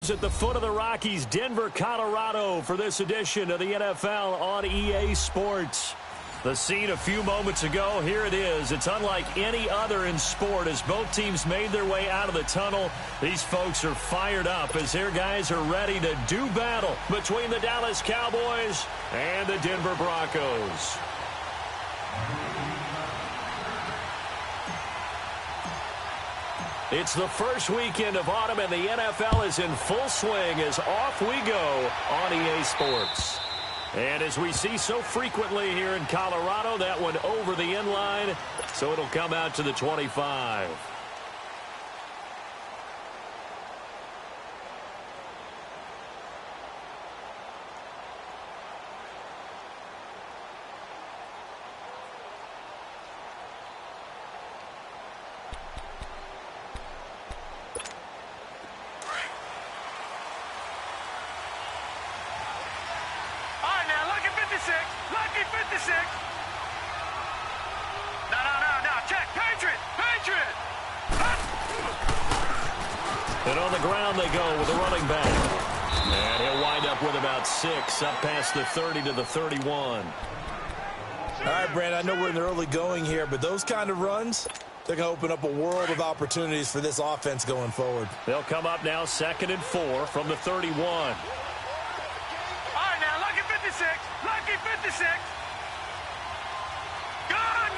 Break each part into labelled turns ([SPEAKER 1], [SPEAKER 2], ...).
[SPEAKER 1] Lives at the foot of the Rockies, Denver, Colorado, for this edition of the NFL on EA Sports. The scene a few moments ago, here it is. It's unlike any other in sport as both teams made their way out of the tunnel. These folks are fired up as their guys are ready to do battle between the Dallas Cowboys and the Denver Broncos. It's the first weekend of autumn, and the NFL is in full swing as off we go on EA Sports. And as we see so frequently here in Colorado, that one over the end line, so it'll come out to the 25.
[SPEAKER 2] Lucky 56. No. Check. Patriot.
[SPEAKER 1] And on the ground they go with the running back. And he'll wind up with about 6, up past the 30 to the 31.
[SPEAKER 3] All right, Brandon, I know we're in the early going here, but those kind of runs, they're going to open up a world of opportunities for this offense going forward.
[SPEAKER 1] They'll come up now 2nd and 4 from the 31.
[SPEAKER 2] Lucky 56. Gone.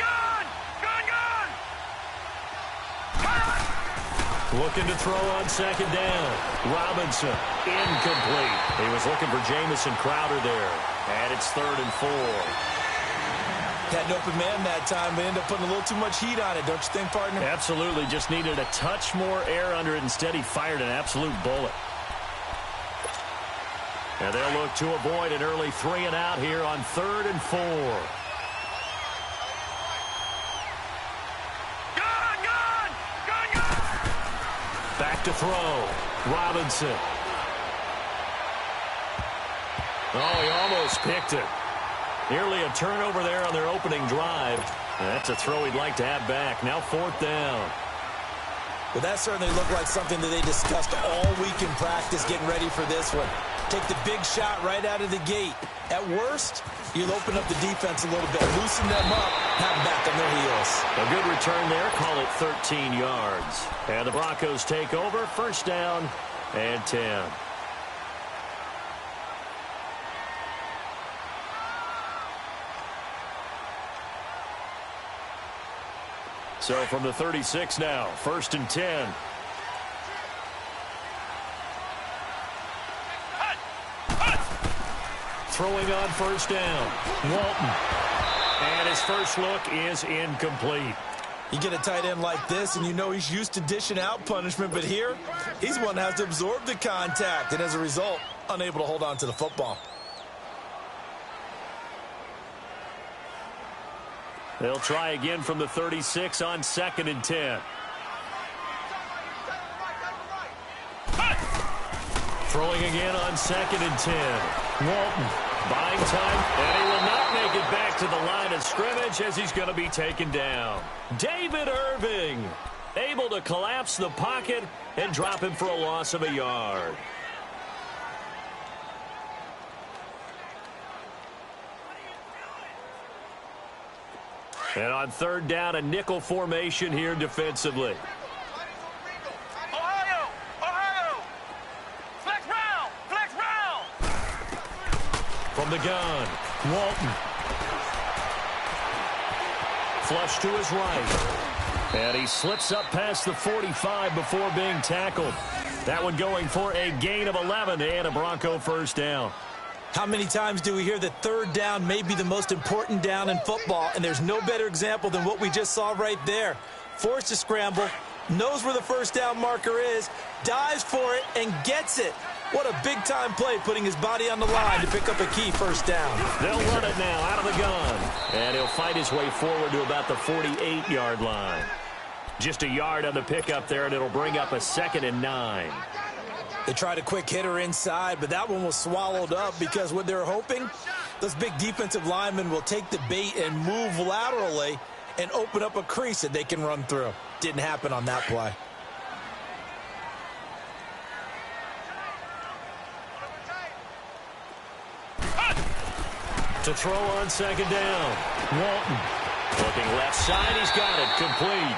[SPEAKER 1] Looking to throw on 2nd down. Robinson, incomplete. He was looking for Jamison Crowder there. And it's 3rd and 4.
[SPEAKER 3] Had an open man that time, but ended up putting a little too much heat on it, don't you think, partner?
[SPEAKER 1] Absolutely. Just needed a touch more air under it. Instead, he fired an absolute bullet. And they'll look to avoid an early 3 and out here on 3rd and 4.
[SPEAKER 2] Gone!
[SPEAKER 1] Back to throw. Robinson. Oh, he almost picked it. Nearly a turnover there on their opening drive. And that's a throw he'd like to have back. Now 4th down.
[SPEAKER 3] Well, that certainly looked like something that they discussed all week in practice getting ready for this one. Take the big shot right out of the gate. At worst, you'll open up the defense a little bit, loosen them up, have them back on their heels.
[SPEAKER 1] A good return there, call it 13 yards. And the Broncos take over, 1st down and 10. So from the 36 now, 1st and 10. Throwing on 1st down. Walton. And his first look is incomplete.
[SPEAKER 3] You get a tight end like this, and you know he's used to dishing out punishment, but here, he's one that has to absorb the contact, and as a result, unable to hold on to the football.
[SPEAKER 1] They'll try again from the 36 on 2nd and 10. Throwing again on 2nd and 10. Walton buying time, and he will not make it back to the line of scrimmage as he's going to be taken down. David Irving able to collapse the pocket and drop him for a loss of a yard. And on 3rd down, a nickel formation here defensively.
[SPEAKER 2] Ohio! Flex round!
[SPEAKER 1] From the gun, Walton. Flush to his right. And he slips up past the 45 before being tackled. That one going for a gain of 11 and a Bronco 1st down.
[SPEAKER 3] How many times do we hear that 3rd down may be the most important down in football, and there's no better example than what we just saw right there. Forced to scramble, knows where the 1st down marker is, dives for it, and gets it. What a big-time play, putting his body on the line to pick up a key 1st down.
[SPEAKER 1] They'll run it now out of the gun, and he'll fight his way forward to about the 48-yard line. Just a yard on the pickup there, and it'll bring up a 2nd and 9.
[SPEAKER 3] They tried a quick hitter inside, but that one was swallowed up because what they're hoping, those big defensive linemen will take the bait and move laterally and open up a crease that they can run through. Didn't happen on that play.
[SPEAKER 1] To throw on second down. Walton. Looking left side. He's got it. Complete.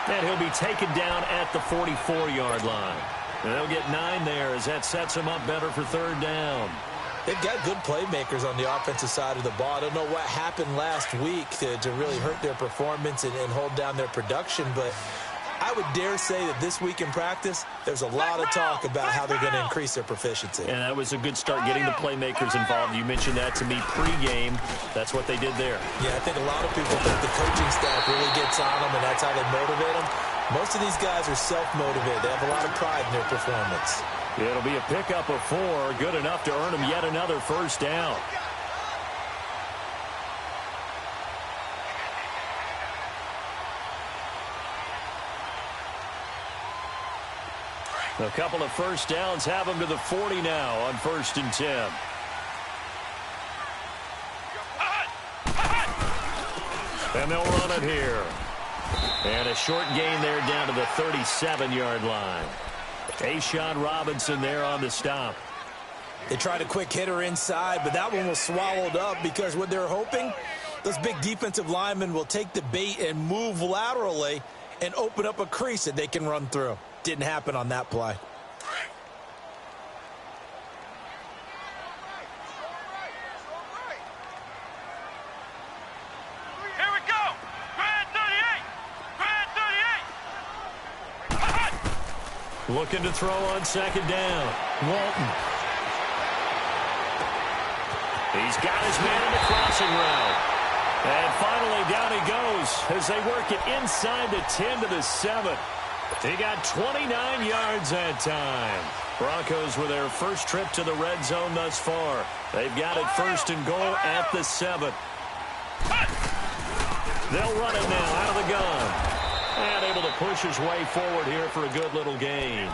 [SPEAKER 1] And he'll be taken down at the 44-yard line. And they'll get 9 there as that sets him up better for third down.
[SPEAKER 3] They've got good playmakers on the offensive side of the ball. I don't know what happened last week to really hurt their performance and hold down their production, but I would dare say that this week in practice, there's a lot of talk about how they're going to increase their proficiency.
[SPEAKER 1] And that was a good start getting the playmakers involved. You mentioned that to me pregame. That's what they did there.
[SPEAKER 3] Yeah, I think a lot of people think the coaching staff really gets on them, and that's how they motivate them. Most of these guys are self-motivated. They have a lot of pride in their performance.
[SPEAKER 1] It'll be a pickup of 4, good enough to earn them yet another first down. A couple of first downs have them to the 40 now on 1st and 10. And they'll run it here. And a short gain there down to the 37-yard line. Ashawn Robinson there on the stop.
[SPEAKER 3] They tried a quick hitter inside, but that one was swallowed up because what they're hoping, those big defensive linemen will take the bait and move laterally and open up a crease that they can run through. Didn't happen on that play.
[SPEAKER 2] Here we go. Grand 38. Grand 38.
[SPEAKER 1] Looking to throw on second down. Walton. He's got his man in the crossing route. And finally down he goes as they work it inside the 10 to the 7. He got 29 yards that time. Broncos with their first trip to the red zone thus far. They've got it 1st and goal at the 7. They'll run it now out of the gun. And able to push his way forward here for a good little gain.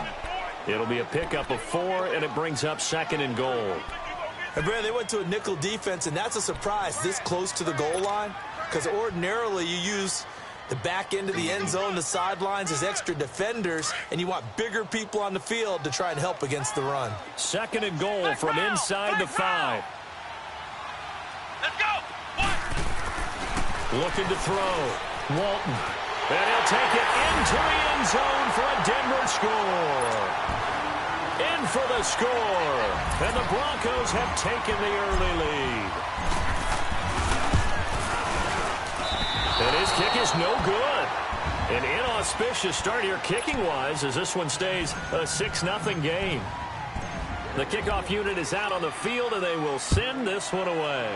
[SPEAKER 1] It'll be a pickup of 4, and it brings up 2nd and goal.
[SPEAKER 3] And Brad, they went to a nickel defense, and that's a surprise this close to the goal line, because ordinarily you use the back end of the end zone, the sidelines as extra defenders, and you want bigger people on the field to try and help against the run.
[SPEAKER 1] 2nd and goal from inside the 5.
[SPEAKER 2] Let's go.
[SPEAKER 1] Looking to throw. Walton. And he'll take it into the end zone for a Denver score. In for the score. And the Broncos have taken the early lead. And his kick is no good. An inauspicious start here kicking-wise as this one stays a 6-0 game. The kickoff unit is out on the field, and they will send this one away.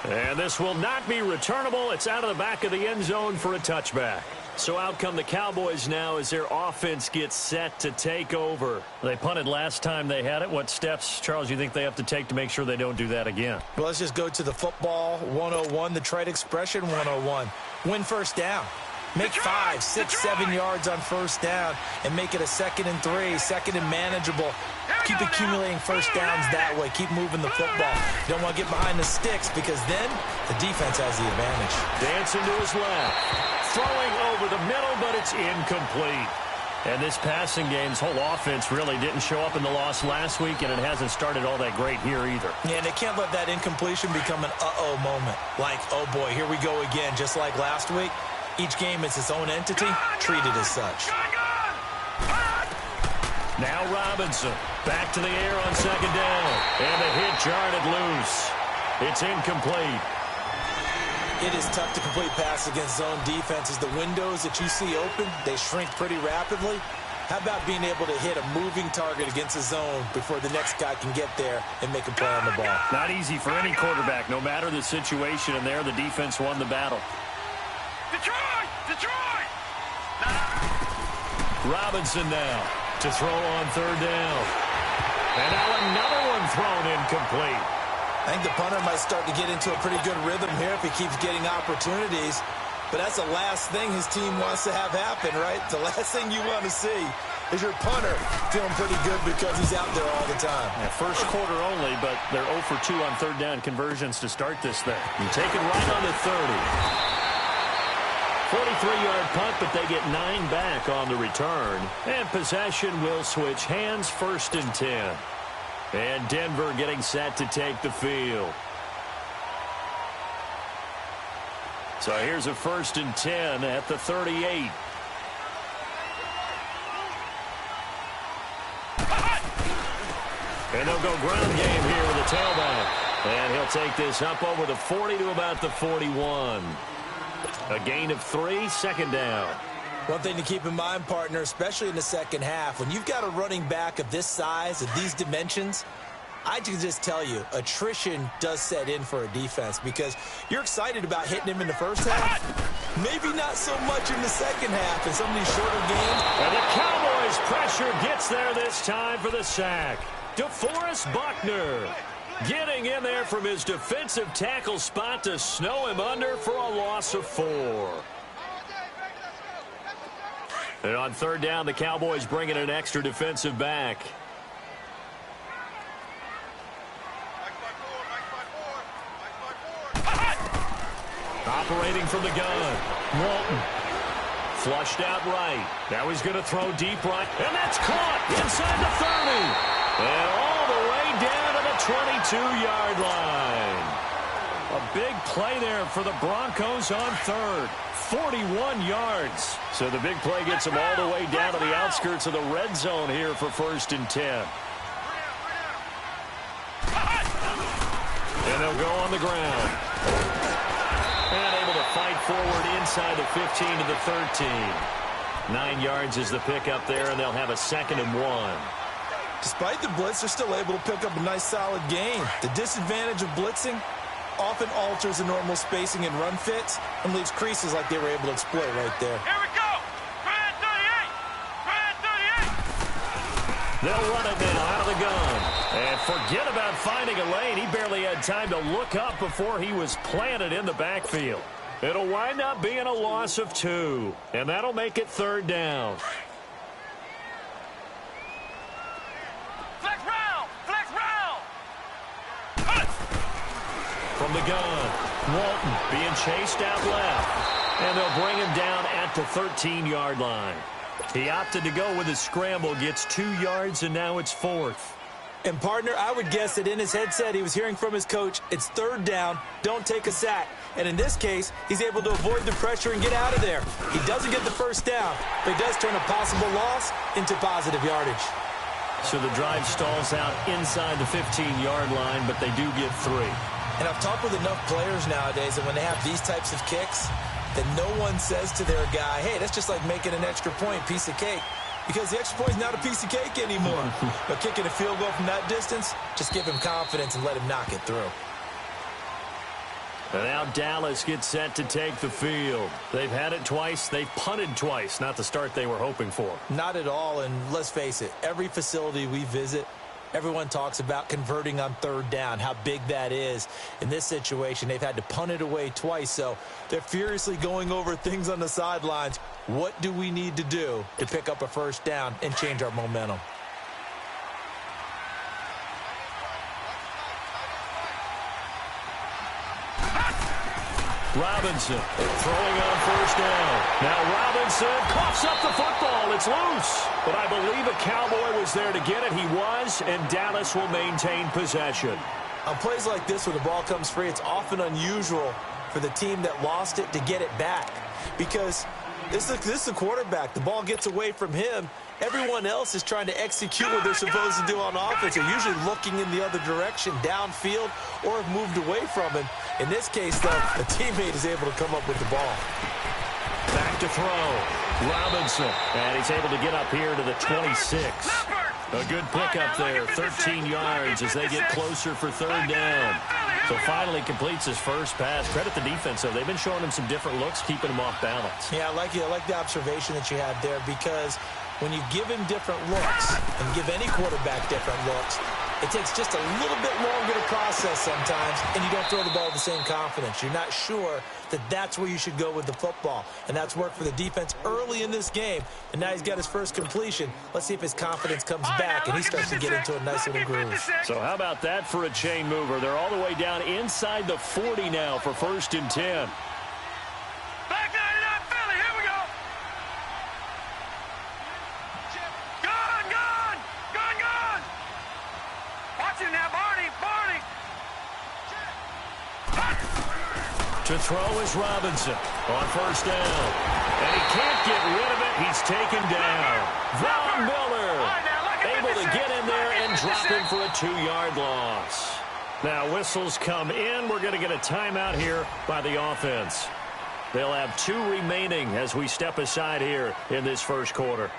[SPEAKER 1] And this will not be returnable. It's out of the back of the end zone for a touchback. So out come the Cowboys now as their offense gets set to take over. They punted last time they had it. What steps, Charles, you think they have to take to make sure they don't do that again?
[SPEAKER 3] Well, let's just go to the football 101, the trade expression 101. Win first down. Make 5, 6, 7 yards on first down and make it a 2nd and 3, 2nd and manageable. Keep accumulating first downs that way. Keep moving the football. You don't want to get behind the sticks because then the defense has the advantage.
[SPEAKER 1] Dancing to his left. Throwing over the middle, but it's incomplete. And this passing game's whole offense really didn't show up in the loss last week, and it hasn't started all that great here either.
[SPEAKER 3] Yeah, and they can't let that incompletion become an uh-oh moment. Like, oh boy, here we go again, just like last week. Each game is its own entity, treated as such.
[SPEAKER 1] Now Robinson, back to the air on second down. And the hit jarred it loose. It's incomplete.
[SPEAKER 3] It is tough to complete pass against zone defenses. The windows that you see open, they shrink pretty rapidly. How about being able to hit a moving target against a zone before the next guy can get there and make a play on the ball?
[SPEAKER 1] Not easy for any quarterback, no matter the situation. And there, the defense won the battle.
[SPEAKER 2] Detroit! Detroit!
[SPEAKER 1] Robinson now to throw on third down. And now another one thrown incomplete.
[SPEAKER 3] I think the punter might start to get into a pretty good rhythm here if he keeps getting opportunities. But that's the last thing his team wants to have happen, right? The last thing you want to see is your punter feeling pretty good because he's out there all the time.
[SPEAKER 1] Yeah, first quarter only, but they're 0 for 2 on third down conversions to start this thing. And take it right on the 30. 43-yard punt, but they get 9 back on the return. And possession will switch hands, 1st and 10. And Denver getting set to take the field. So here's a 1st and 10 at the 38. And they'll go ground game here with a tailback. And he'll take this up over the 40 to about the 41. A gain of 3, 2nd down.
[SPEAKER 3] One thing to keep in mind, partner, especially in the second half, when you've got a running back of this size, of these dimensions, I can just tell you, attrition does set in for a defense because you're excited about hitting him in the first half. Maybe not so much in the second half in some of these shorter games.
[SPEAKER 1] And the Cowboys' pressure gets there this time for the sack. DeForest Buckner getting in there from his defensive tackle spot to snow him under for a loss of 4. And on 3rd down, the Cowboys bring in an extra defensive back. Operating from the gun, Walton. Flushed out right. Now he's going to throw deep right. And that's caught inside the 30. And all the way down to the 22-yard line. A big play there for the Broncos on 3rd. 41 yards. So the big play gets them all the way down to the outskirts of the red zone here for 1st and 10. And they'll go on the ground. And able to fight forward inside the 15 to the 13. 9 yards is the pickup there, and they'll have a 2nd and 1.
[SPEAKER 3] Despite the blitz, they're still able to pick up a nice solid gain. The disadvantage of blitzing often alters the normal spacing and run fits and leaves creases like they were able to exploit right there.
[SPEAKER 2] Here we go. Brad 38. Brad 38.
[SPEAKER 1] They'll run it now out of the gun. And forget about finding a lane. He barely had time to look up before he was planted in the backfield. It'll wind up being a loss of 2. And that'll make it 3rd down.
[SPEAKER 2] Flex round. Flex round.
[SPEAKER 1] From the gun, Walton being chased out left. And they'll bring him down at the 13-yard line. He opted to go with his scramble, gets 2 yards, and now it's 4th.
[SPEAKER 3] And, partner, I would guess that in his headset he was hearing from his coach, it's 3rd down, don't take a sack. And in this case, he's able to avoid the pressure and get out of there. He doesn't get the 1st down, but he does turn a possible loss into positive yardage.
[SPEAKER 1] So the drive stalls out inside the 15-yard line, but they do get 3.
[SPEAKER 3] And I've talked with enough players nowadays that when they have these types of kicks, that no one says to their guy, hey, that's just like making an extra point, piece of cake. Because the extra point is not a piece of cake anymore. But kicking a field goal from that distance, just give him confidence and let him knock it through.
[SPEAKER 1] And now Dallas gets set to take the field. They've had it twice. They've punted twice. Not the start they were hoping for.
[SPEAKER 3] Not at all. And let's face it, every facility we visit, everyone talks about converting on 3rd down, how big that is. In this situation, they've had to punt it away twice, so they're furiously going over things on the sidelines. What do we need to do to pick up a 1st down and change our momentum?
[SPEAKER 1] Robinson throwing on 1st down. Now Robinson coughs up the football. It's loose. But I believe a Cowboy was there to get it. He was, and Dallas will maintain possession.
[SPEAKER 3] On plays like this where the ball comes free, it's often unusual for the team that lost it to get it back. Because this is the quarterback. The ball gets away from him. Everyone else is trying to execute what they're supposed to do on offense. They're usually looking in the other direction, downfield, or have moved away from him. In this case, though, a teammate is able to come up with the ball.
[SPEAKER 1] Back to throw. Robinson. And he's able to get up here to the 26. A good pickup there, 13 yards as they get closer for 3rd down. So finally completes his first pass. Credit the defense, though. They've been showing him some different looks, keeping him off balance.
[SPEAKER 3] Yeah, I like the observation that you had there, because when you give him different looks and give any quarterback different looks, it takes just a little bit longer to process sometimes, and you don't throw the ball with the same confidence. You're not sure that that's where you should go with the football, and that's worked for the defense early in this game, and now he's got his first completion. Let's see if his confidence comes back and he starts to get into a nice little groove.
[SPEAKER 1] So how about that for a chain mover? They're all the way down inside the 40 now for 1st and 10.
[SPEAKER 2] Back 99 Philly. Here we go. Gun, gun, gun, gun.
[SPEAKER 1] To throw is Robinson on first down. And he can't get rid of it. He's taken down. Von Miller able to get in there and drop him for a 2-yard loss. Now whistles come in. We're going to get a timeout here by the offense. They'll have 2 remaining as we step aside here in this first quarter.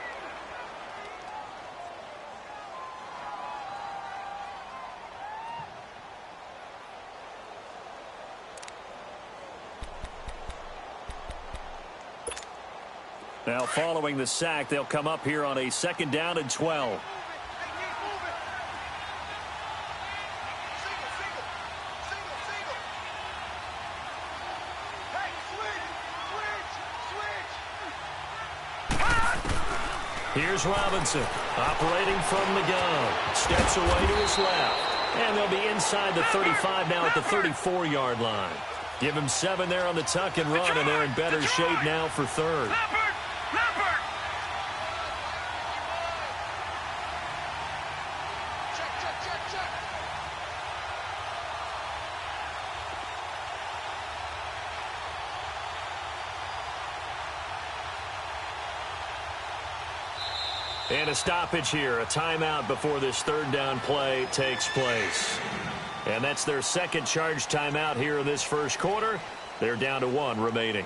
[SPEAKER 1] Now following the sack, they'll come up here on a 2nd down and 12. Here's Robinson operating from the gun. Steps away to his left. And they'll be inside the 35 now at the 34-yard line. Give him 7 there on the tuck and run, and they're in better shape now for 3rd. And a stoppage here, a timeout before this 3rd down play takes place. And that's their 2nd charge timeout here in this first quarter. They're down to 1 remaining.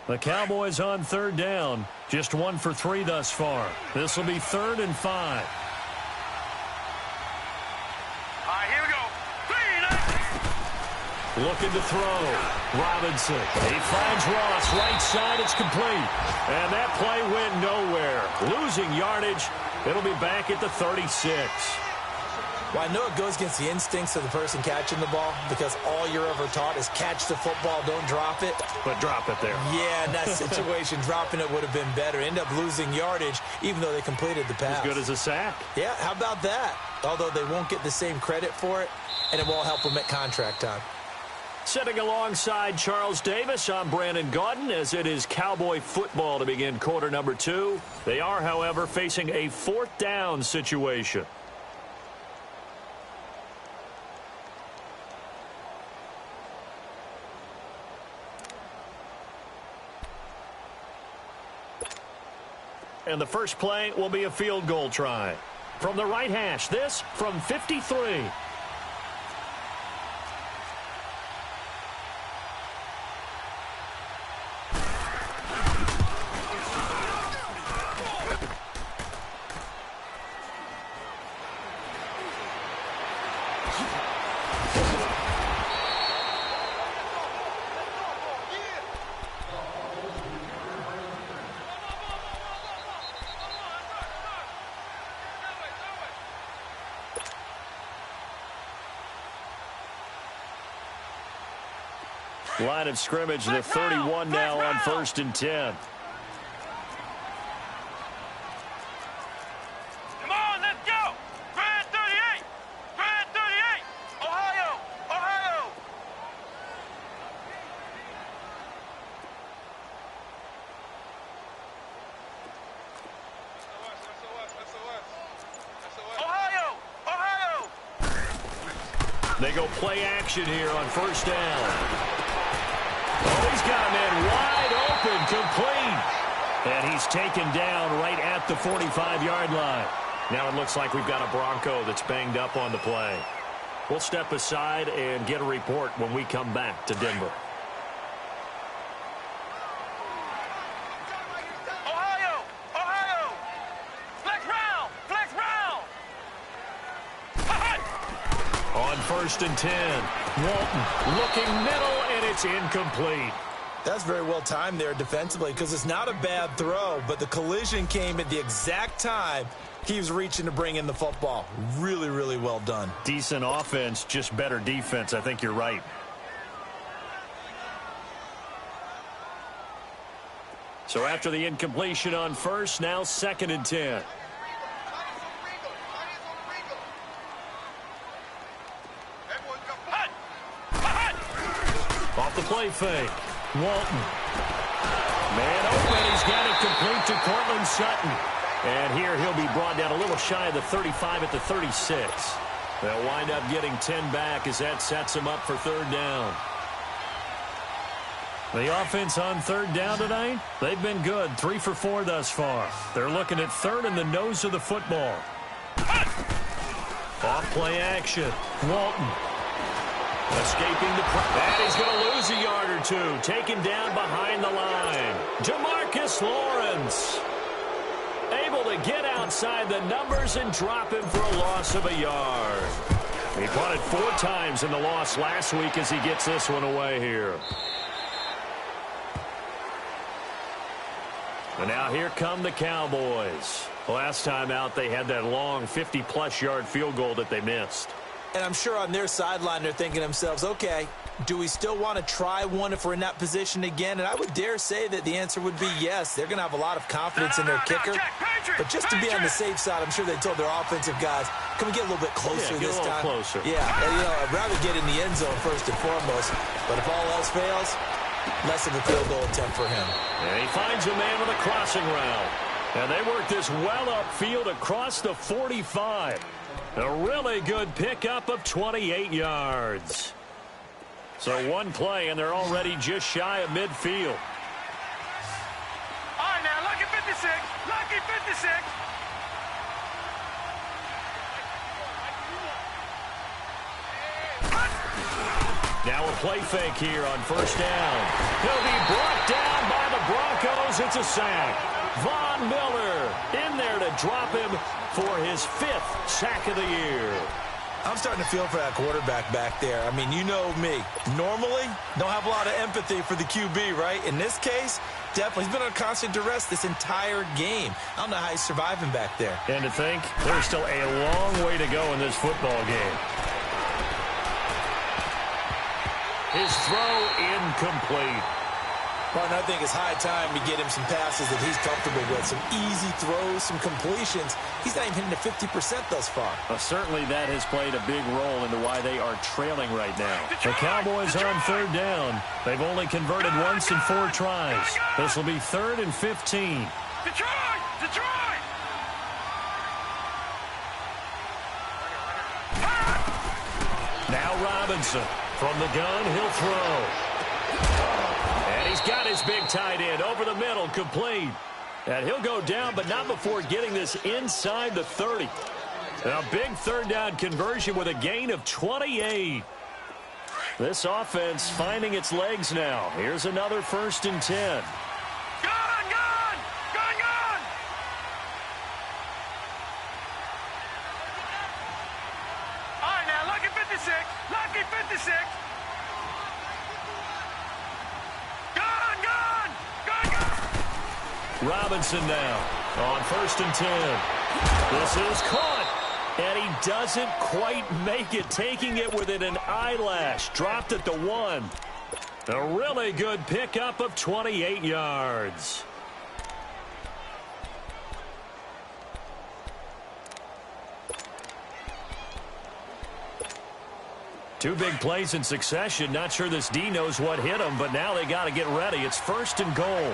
[SPEAKER 1] The Cowboys on 3rd down. Just 1 for 3 thus far. This will be 3rd and 5.
[SPEAKER 2] All right, here we go.
[SPEAKER 1] Looking to throw. Robinson. He finds Ross. Right side. It's complete. And that play went nowhere. Losing yardage. It'll be back at the 36.
[SPEAKER 3] Well, I know it goes against the instincts of the person catching the ball because all you're ever taught is catch the football, don't drop it.
[SPEAKER 1] But drop it there.
[SPEAKER 3] Yeah, in that situation, dropping it would have been better. End up losing yardage, even though they completed the pass.
[SPEAKER 1] As good as a sack.
[SPEAKER 3] Yeah, how about that? Although they won't get the same credit for it, and it won't help them at contract time.
[SPEAKER 1] Sitting alongside Charles Davis, I'm Brandon Gaudin, as it is Cowboy football to begin quarter number 2. They are, however, facing a 4th down situation. And the first play will be a field goal try. From the right hash, this from 53. Line of scrimmage, the 31 now on 1st and 10.
[SPEAKER 2] Come on, let's go. Grand 38. Grand 38. Ohio. Ohio. Ohio. Ohio.
[SPEAKER 1] They go play action here on 1st down. Oh, he's got him in wide open, complete. And he's taken down right at the 45-yard line. Now it looks like we've got a Bronco that's banged up on the play. We'll step aside and get a report when we come back to Denver.
[SPEAKER 2] Ohio. Ohio. Flex round. Flex round.
[SPEAKER 1] On 1st and 10, Walton looking middle, and it's incomplete.
[SPEAKER 3] That's very well timed there defensively because it's not a bad throw, but the collision came at the exact time he was reaching to bring in the football. Really, really well done.
[SPEAKER 1] Decent offense, just better defense. I think you're right. So after the incompletion on first, now 2nd and 10. Off the play fake. Walton. Man open. He's got it complete to Cortland Sutton. And here he'll be brought down a little shy of the 35 at the 36. They'll wind up getting 10 back as that sets him up for 3rd down. The offense on 3rd down tonight, they've been good. 3 for 4 thus far. They're looking at 3rd in the nose of the football. Off play action. Walton. Escaping the pressure. And he's going to lose a yard or 2. Taken down behind the line. DeMarcus Lawrence. Able to get outside the numbers and drop him for a loss of a yard. He punted 4 times in the loss last week as he gets this one away here. And now here come the Cowboys. Last time out, they had that long 50-plus yard field goal that they missed.
[SPEAKER 3] And I'm sure on their sideline they're thinking to themselves, okay, do we still want to try one if we're in that position again? And I would dare say that the answer would be yes. They're going to have a lot of confidence in their kicker. But just to be on the safe side, I'm sure they told their offensive guys, can we get a little bit closer this time?
[SPEAKER 1] Closer.
[SPEAKER 3] Yeah, I'd rather get in the end zone first and foremost. But if all else fails, less of a field goal attempt for him.
[SPEAKER 1] And he finds a man with a crossing route. And they work this well upfield across the 45. A really good pickup of 28 yards. So one play, and they're already just shy of midfield.
[SPEAKER 2] All right, now, lucky 56. Lucky 56.
[SPEAKER 1] Now a play fake here on 1st down. He'll be brought down by the Broncos. It's a sack. Von Miller in there to drop him for his 5th sack of the year.
[SPEAKER 3] I'm starting to feel for that quarterback back there. I mean, you know me. Normally, don't have a lot of empathy for the QB, right? In this case, definitely. He's been on constant duress this entire game. I don't know how he's surviving back there.
[SPEAKER 1] And to think, there's still a long way to go in this football game. His throw incomplete.
[SPEAKER 3] Well, and I think it's high time to get him some passes that he's comfortable with. Some easy throws, some completions. He's not even hitting the 50% thus far.
[SPEAKER 1] Certainly that has played a big role into why they are trailing right now. The Cowboys are on 3rd down. They've only converted once in 4 tries. This will be 3rd and 15.
[SPEAKER 2] Detroit! Detroit!
[SPEAKER 1] Now Robinson. From the gun, he'll throw. And he's got his big tight end over the middle, complete. And he'll go down, but not before getting this inside the 30. A big 3rd down conversion with a gain of 28. This offense finding its legs now. Here's another 1st and 10.
[SPEAKER 2] Lucky 56.
[SPEAKER 1] Robinson now on 1st and 10. This is caught, and he doesn't quite make it, taking it within an eyelash. Dropped at the 1. A really good pickup of 28 yards. Two big plays in succession. Not sure this D knows what hit him, but now they got to get ready. It's 1st and goal.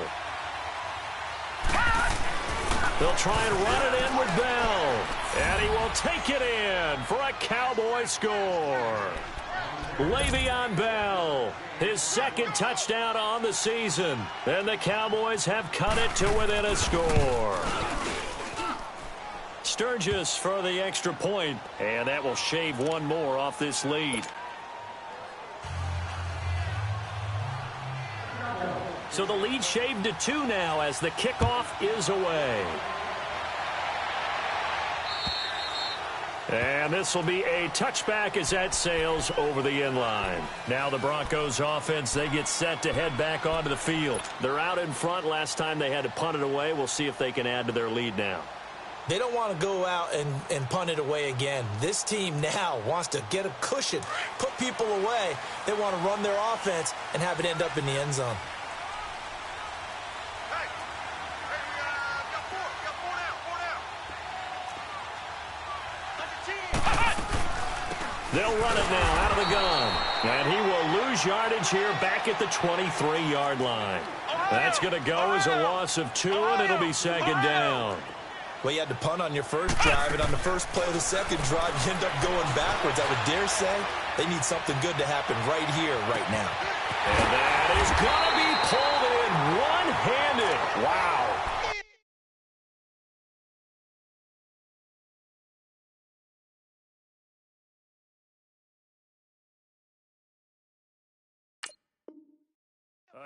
[SPEAKER 1] They'll try and run it in with Bell. And he will take it in for a Cowboy score. Le'Veon Bell, his 2nd touchdown on the season. And the Cowboys have cut it to within a score. Sturgis for the extra point, and that will shave one more off this lead. So the lead shaved to 2 now as the kickoff is away. And this will be a touchback as that sails over the end line. Now the Broncos offense, they get set to head back onto the field. They're out in front. Last time they had to punt it away. We'll see if they can add to their lead now.
[SPEAKER 3] They don't want to go out and punt it away again. This team now wants to get a cushion, put people away. They want to run their offense and have it end up in the end zone.
[SPEAKER 1] They'll run it now out of the gun. And he will lose yardage here back at the 23-yard line. That's going to go as a loss of 2, and it'll be second down.
[SPEAKER 3] Well, you had to punt on your first drive, and on the first play of the second drive, you end up going backwards. I would dare say they need something good to happen right here, right now.
[SPEAKER 1] And that is going to be pulled in one-handed. Wow.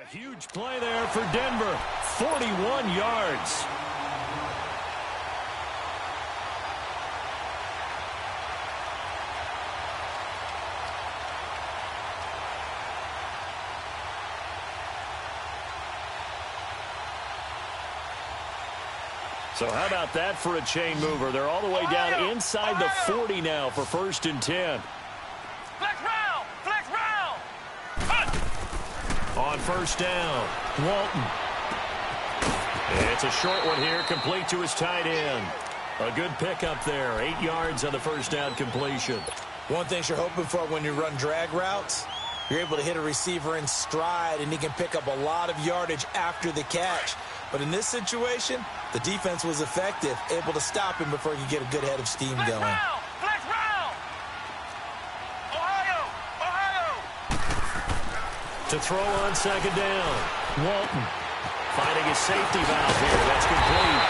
[SPEAKER 1] A huge play there for Denver. 41 yards. So how about that for a chain mover? They're all the way down inside the 40 now for 1st and 10.
[SPEAKER 2] Flex round! Flex round! Cut!
[SPEAKER 1] On 1st down, Walton. It's a short one here, complete to his tight end. A good pickup there, 8 yards on the 1st down completion.
[SPEAKER 3] One thing you're hoping for when you run drag routes, you're able to hit a receiver in stride, and he can pick up a lot of yardage after the catch. But in this situation, the defense was effective, able to stop him before he could get a good head of steam going.
[SPEAKER 2] Flex round! Ohio! Ohio!
[SPEAKER 1] To throw on 2nd down, Walton finding his safety valve here. That's complete.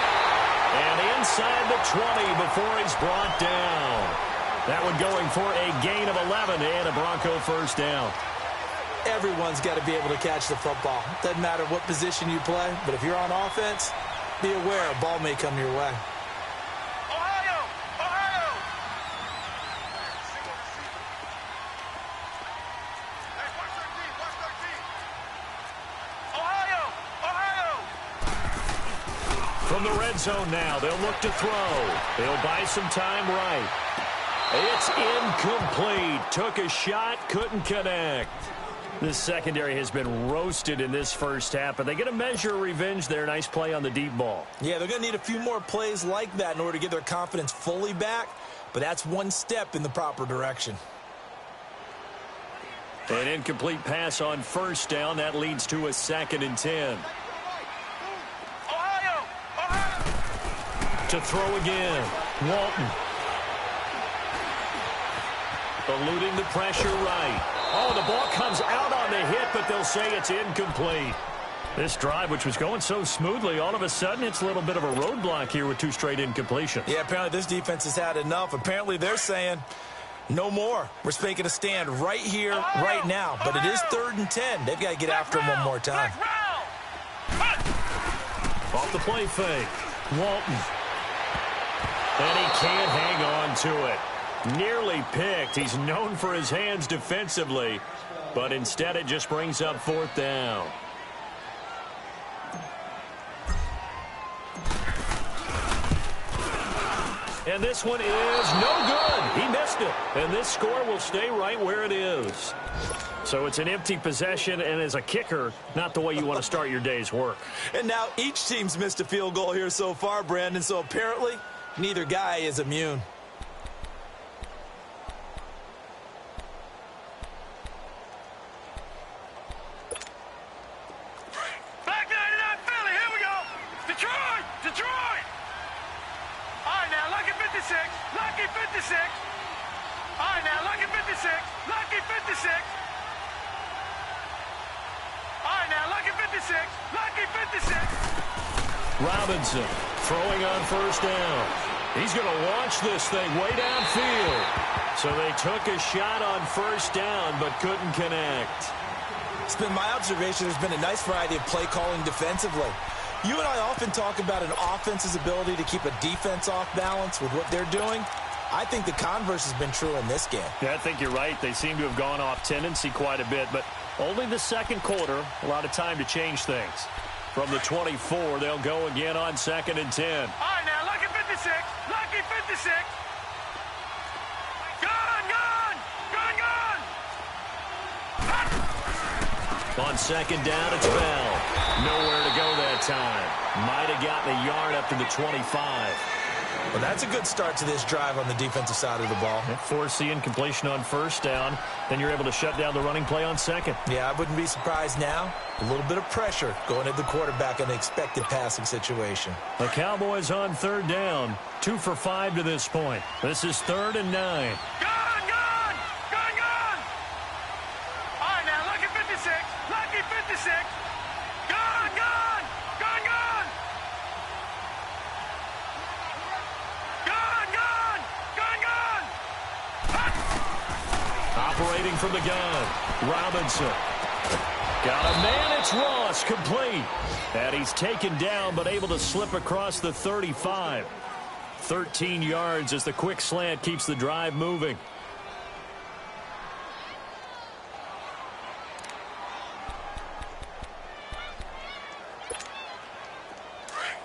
[SPEAKER 1] And inside the 20 before he's brought down. That one going for a gain of 11 and a Bronco 1st down.
[SPEAKER 3] Everyone's got to be able to catch the football. Doesn't matter what position you play, but if you're on offense, be aware a ball may come your way.
[SPEAKER 2] Ohio! Ohio! Hey, watch 13, watch 13. Ohio! Ohio!
[SPEAKER 1] From the red zone now, they'll look to throw. They'll buy some time right. It's incomplete. Took a shot, couldn't connect. This secondary has been roasted in this first half, but they get a measure of revenge there. Nice play on the deep ball.
[SPEAKER 3] Yeah, they're going to need a few more plays like that in order to get their confidence fully back, but that's one step in the proper direction.
[SPEAKER 1] An incomplete pass on 1st down. That leads to a 2nd and 10.
[SPEAKER 2] Ohio! Ohio!
[SPEAKER 1] To throw again, Walton. Eluding the pressure right. Oh, the ball comes out on the hit, but they'll say it's incomplete. This drive, which was going so smoothly, all of a sudden it's a little bit of a roadblock here with 2 straight incompletions.
[SPEAKER 3] Yeah, apparently this defense has had enough. Apparently they're saying no more. We're making a stand right here, right now. But it is 3rd and 10. They've got to get after him one more time.
[SPEAKER 1] Off the play fake, Walton. And he can't hang on to it. Nearly picked. He's known for his hands defensively, but instead it just brings up 4th down. And this one is no good. He missed it. And this score will stay right where it is. So it's an empty possession, and as a kicker, not the way you want to start your day's work.
[SPEAKER 3] And now each team's missed a field goal here so far, Brandon, so apparently neither guy is immune.
[SPEAKER 2] Lucky 56. All right, now, lucky 56. Lucky 56. All right, now, lucky 56. Lucky 56.
[SPEAKER 1] Robinson throwing on 1st down. He's going to launch this thing way downfield. So they took a shot on 1st down, but couldn't connect.
[SPEAKER 3] It's been my observation there's been a nice variety of play calling defensively. You and I often talk about an offense's ability to keep a defense off balance with what they're doing. I think the converse has been true in this game.
[SPEAKER 1] Yeah, I think you're right. They seem to have gone off tendency quite a bit, but only the second quarter, a lot of time to change things. From the 24, they'll go again on 2nd and 10.
[SPEAKER 2] All right, now, lucky 56. Lucky 56. Gun, gun, gun, gun.
[SPEAKER 1] On 2nd down, it's Bell. Nowhere to go that time. Might have gotten a yard up to the 25.
[SPEAKER 3] Well, that's a good start to this drive on the defensive side of the ball.
[SPEAKER 1] Force the incompletion on 1st down. Then you're able to shut down the running play on 2nd.
[SPEAKER 3] Yeah, I wouldn't be surprised now. A little bit of pressure going at the quarterback in an expected passing situation.
[SPEAKER 1] The Cowboys on 3rd down. 2 for 5 to this point. This is 3rd and 9.
[SPEAKER 2] Gun, gun, gun, gun. All right, now, lucky 56. Lucky 56. Gun, gun, gun, gun. Gun, gun, gun, gun.
[SPEAKER 1] Operating from the gun. Robinson. Got a man, it's Ross, complete. And he's taken down, but able to slip across the 35. 13 yards as the quick slant keeps the drive moving.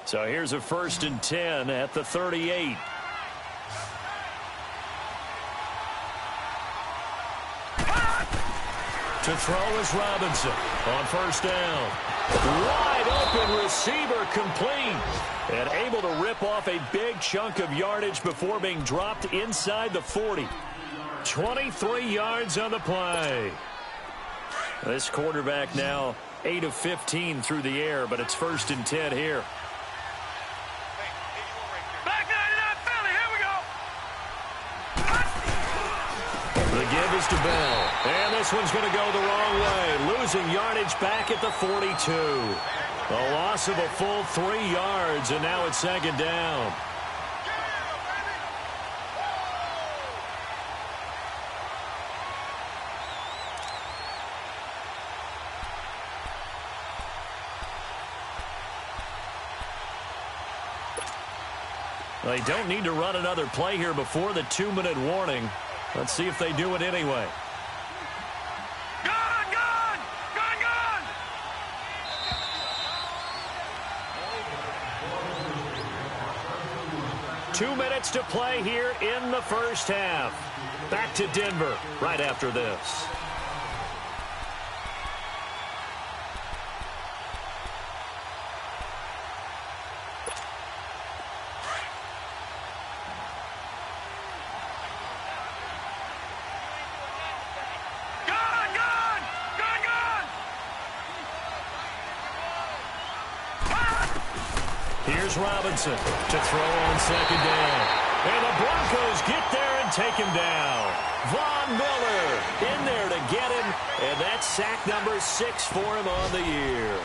[SPEAKER 1] So here's a 1st and 10 at the 38. To throw is Robinson on 1st down. Wide open receiver, complete. And able to rip off a big chunk of yardage before being dropped inside the 40. 23 yards on the play. This quarterback now 8 of 15 through the air, but it's 1st and 10 here.
[SPEAKER 2] Back 99 Philly, here we go.
[SPEAKER 1] The give is to Bell. And this one's going to go the wrong way. Losing yardage back at the 42. A loss of a full 3 yards, and now it's 2nd down. They don't need to run another play here before the 2-minute warning. Let's see if they do it anyway.
[SPEAKER 2] Gun, gun, gun, gun.
[SPEAKER 1] 2 minutes to play here in the 1st half. Back to Denver right after this. Here's Robinson to throw on 2nd down. And the Broncos get there and take him down. Von Miller in there to get him. And that's sack number 6 for him on the year.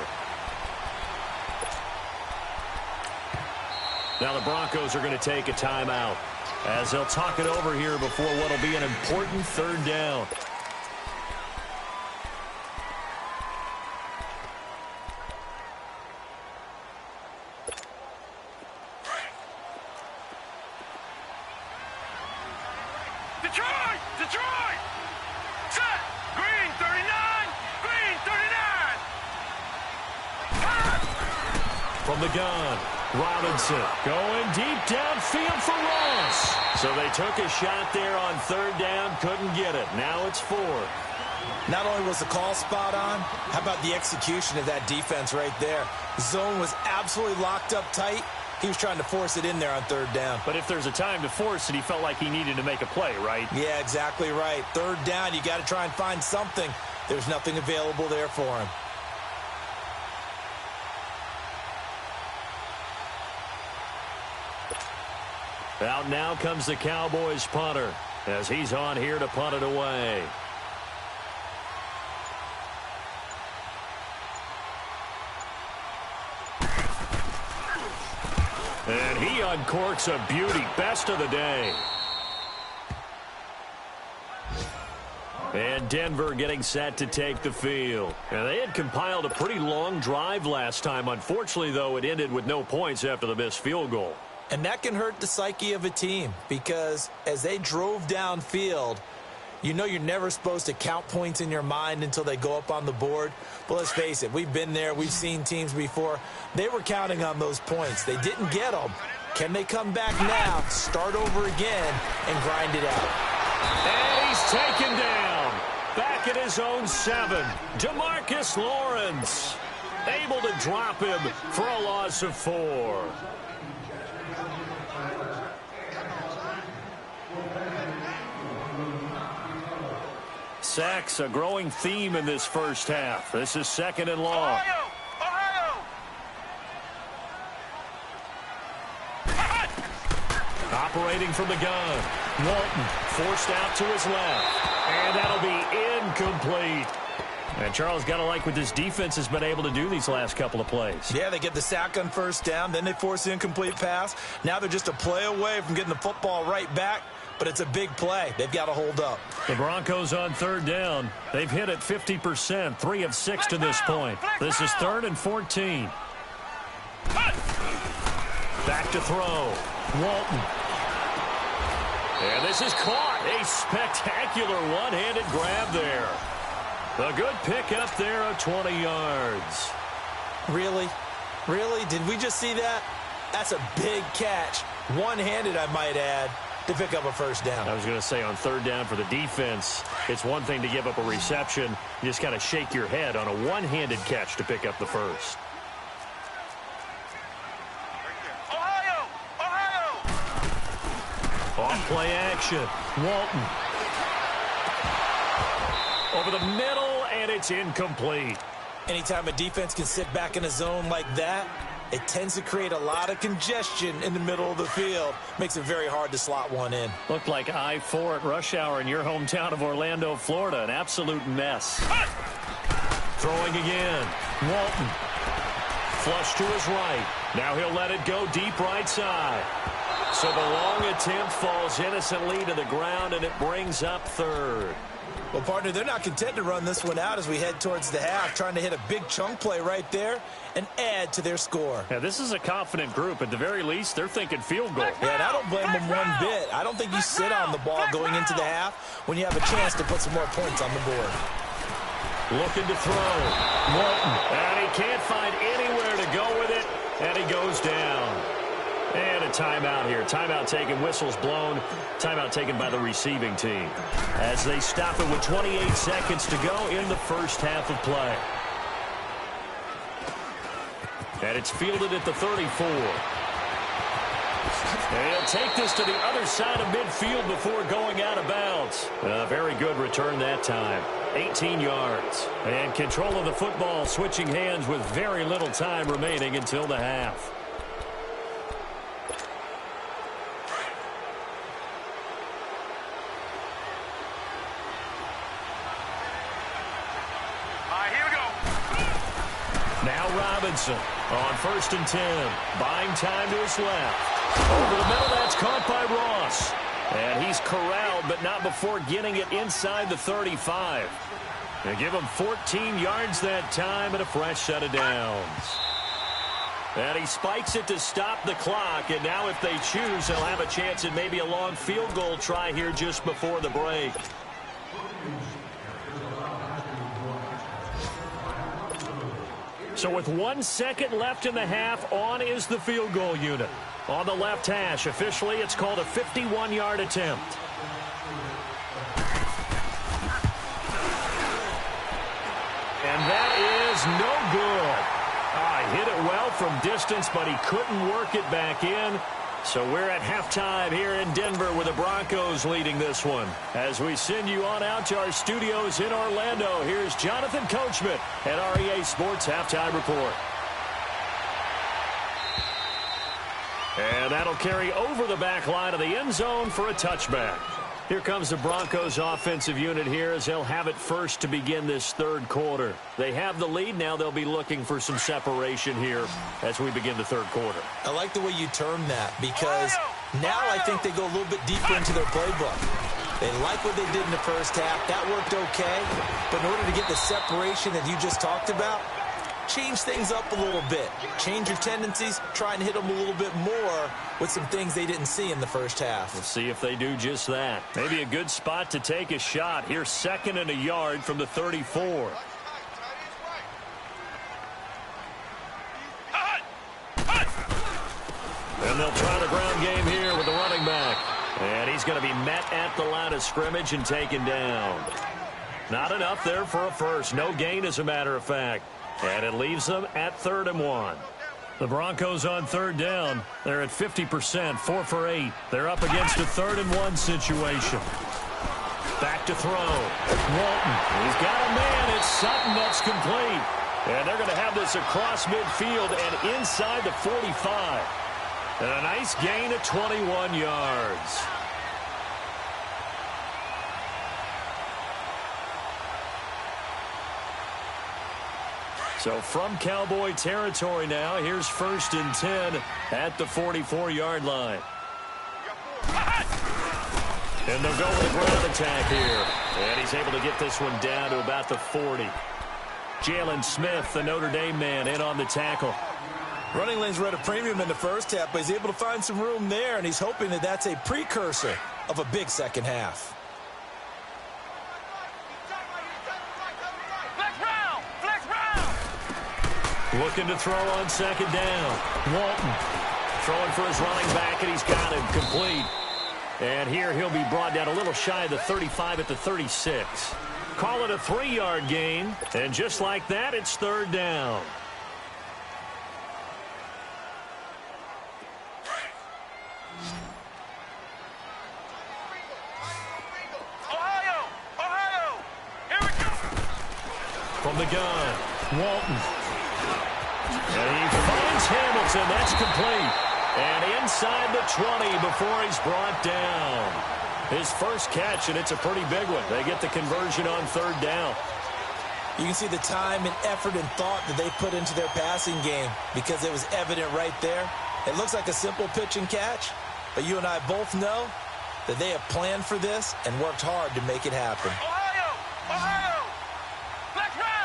[SPEAKER 1] Now the Broncos are going to take a timeout as they'll talk it over here before what will be an important 3rd down.
[SPEAKER 2] Detroit! Set! Green 39! Green 39!
[SPEAKER 1] From the gun, Robinson going deep downfield for Ross. So they took a shot there on 3rd down, couldn't get it. Now it's 4th.
[SPEAKER 3] Not only was the call spot on, how about the execution of that defense right there? The zone was absolutely locked up tight. He was trying to force it in there on 3rd down.
[SPEAKER 1] But if there's a time to force it, he felt like he needed to make a play, right?
[SPEAKER 3] Yeah, exactly right. 3rd down, you got to try and find something. There's nothing available there for him.
[SPEAKER 1] Out now comes the Cowboys punter as he's on here to punt it away. And he uncorks a beauty. Best of the day. And Denver getting set to take the field. And they had compiled a pretty long drive last time. Unfortunately, though, it ended with no points after the missed field goal.
[SPEAKER 3] And that can hurt the psyche of a team because as they drove downfield, you know you're never supposed to count points in your mind until they go up on the board. But let's face it, we've been there. We've seen teams before. They were counting on those points. They didn't get them. Can they come back now, start over again, and grind it out?
[SPEAKER 1] And he's taken down. Back at his own 7. DeMarcus Lawrence able to drop him for a loss of 4. Sacks, a growing theme in this first half. This is 2nd and long.
[SPEAKER 2] Ohio!
[SPEAKER 1] Operating from the gun. Walton forced out to his left. And that'll be incomplete. And Charles, got to like what this defense has been able to do these last couple of plays.
[SPEAKER 3] Yeah, they get the sack on first down, then they force the incomplete pass. Now they're just a play away from getting the football right back, but it's a big play. They've got to hold up.
[SPEAKER 1] The Broncos on 3rd down. They've hit it 50%, 3 of 6 to this point. This is 3rd and 14. Back to throw. Walton. And this is caught. A spectacular one-handed grab there. A good pick up there of 20 yards.
[SPEAKER 3] Really? Really? Did we just see that? That's a big catch. One-handed, I might add, to pick up a first down.
[SPEAKER 1] I was going to say on 3rd down for the defense, it's one thing to give up a reception. You just got to shake your head on a one-handed catch to pick up the first.
[SPEAKER 2] Ohio!
[SPEAKER 1] Off play action. Walton. Over the middle, and it's incomplete.
[SPEAKER 3] Anytime a defense can sit back in a zone like that, it tends to create a lot of congestion in the middle of the field. Makes it very hard to slot one in.
[SPEAKER 1] Looked like I-4 at rush hour in your hometown of Orlando, Florida. An absolute mess. Throwing again. Walton. Flush to his right. Now he'll let it go deep right side. So the long attempt falls innocently to the ground, and it brings up 3rd.
[SPEAKER 3] Well, partner, they're not content to run this one out as we head towards the half, trying to hit a big chunk play right there and add to their score.
[SPEAKER 1] Yeah, this is a confident group. At the very least, they're thinking field goal.
[SPEAKER 3] Yeah, and I don't blame them one bit. I don't think you sit on the ball going into the half when you have a chance to put some more points on the board.
[SPEAKER 1] Looking to throw. Walton. And he can't find anywhere to go with it, and he goes down. And a timeout here. Timeout taken, whistles blown. Timeout taken by the receiving team as they stop it with 28 seconds to go in the first half of play. And it's fielded at the 34. And he'll take this to the other side of midfield before going out of bounds. A very good return that time. 18 yards. And control of the football switching hands with very little time remaining until the half. Robinson on 1st and 10. Buying time to his left. Over the middle, that's caught by Ross. And he's corralled, but not before getting it inside the 35. They give him 14 yards that time and a fresh set of downs. And he spikes it to stop the clock. And now if they choose, they'll have a chance at maybe a long field goal try here just before the break. So with 1 second left in the half, on is the field goal unit. On the left hash, officially it's called a 51-yard attempt. And that is no good. Hit it well from distance, but he couldn't work it back in. So we're at halftime here in Denver with the Broncos leading this one. As we send you on out to our studios in Orlando, here's Jonathan Coachman at REA Sports Halftime Report. And that'll carry over the back line of the end zone for a touchback. Here comes the Broncos offensive unit here as they'll have it first to begin this third quarter. They have the lead. Now they'll be looking for some separation here as we begin the third quarter.
[SPEAKER 3] I like the way you term that because now I think they go a little bit deeper into their playbook. They like what they did in the first half. That worked okay. But in order to get the separation that you just talked about, change things up a little bit. Change your tendencies, try and hit them a little bit more with some things they didn't see in the first half.
[SPEAKER 1] We'll see if they do just that. Maybe a good spot to take a shot. Here's 2nd and a yard from the 34. And they'll try the ground game here with the running back. And he's going to be met at the line of scrimmage and taken down. Not enough there for a first. No gain, as a matter of fact. And it leaves them at 3rd and 1. The Broncos on 3rd down. They're at 50%, 4 for 8. They're up against a 3rd and 1 situation. Back to throw. Walton. He's got a man. It's Sutton that's complete. And they're going to have this across midfield and inside the 45. And a nice gain of 21 yards. So from Cowboy territory now, here's 1st and 10 at the 44-yard line. And they'll go with a ground attack here. And he's able to get this one down to about the 40. Jalen Smith, the Notre Dame man, in on the tackle.
[SPEAKER 3] Running lanes were at a premium in the first half, but he's able to find some room there, and he's hoping that that's a precursor of a big second half.
[SPEAKER 1] Looking to throw on 2nd down. Walton throwing for his running back, and he's got him complete. And here he'll be brought down a little shy of the 35 at the 36. Call it a 3-yard gain, and just like that, it's 3rd down. From the gun, Walton. And he finds Hamilton. That's complete. And inside the 20 before he's brought down. His first catch, and it's a pretty big one. They get the conversion on 3rd down.
[SPEAKER 3] You can see the time and effort and thought that they put into their passing game because it was evident right there. It looks like a simple pitch and catch, but you and I both know that they have planned for this and worked hard to make it happen.
[SPEAKER 2] Ohio! Flex round!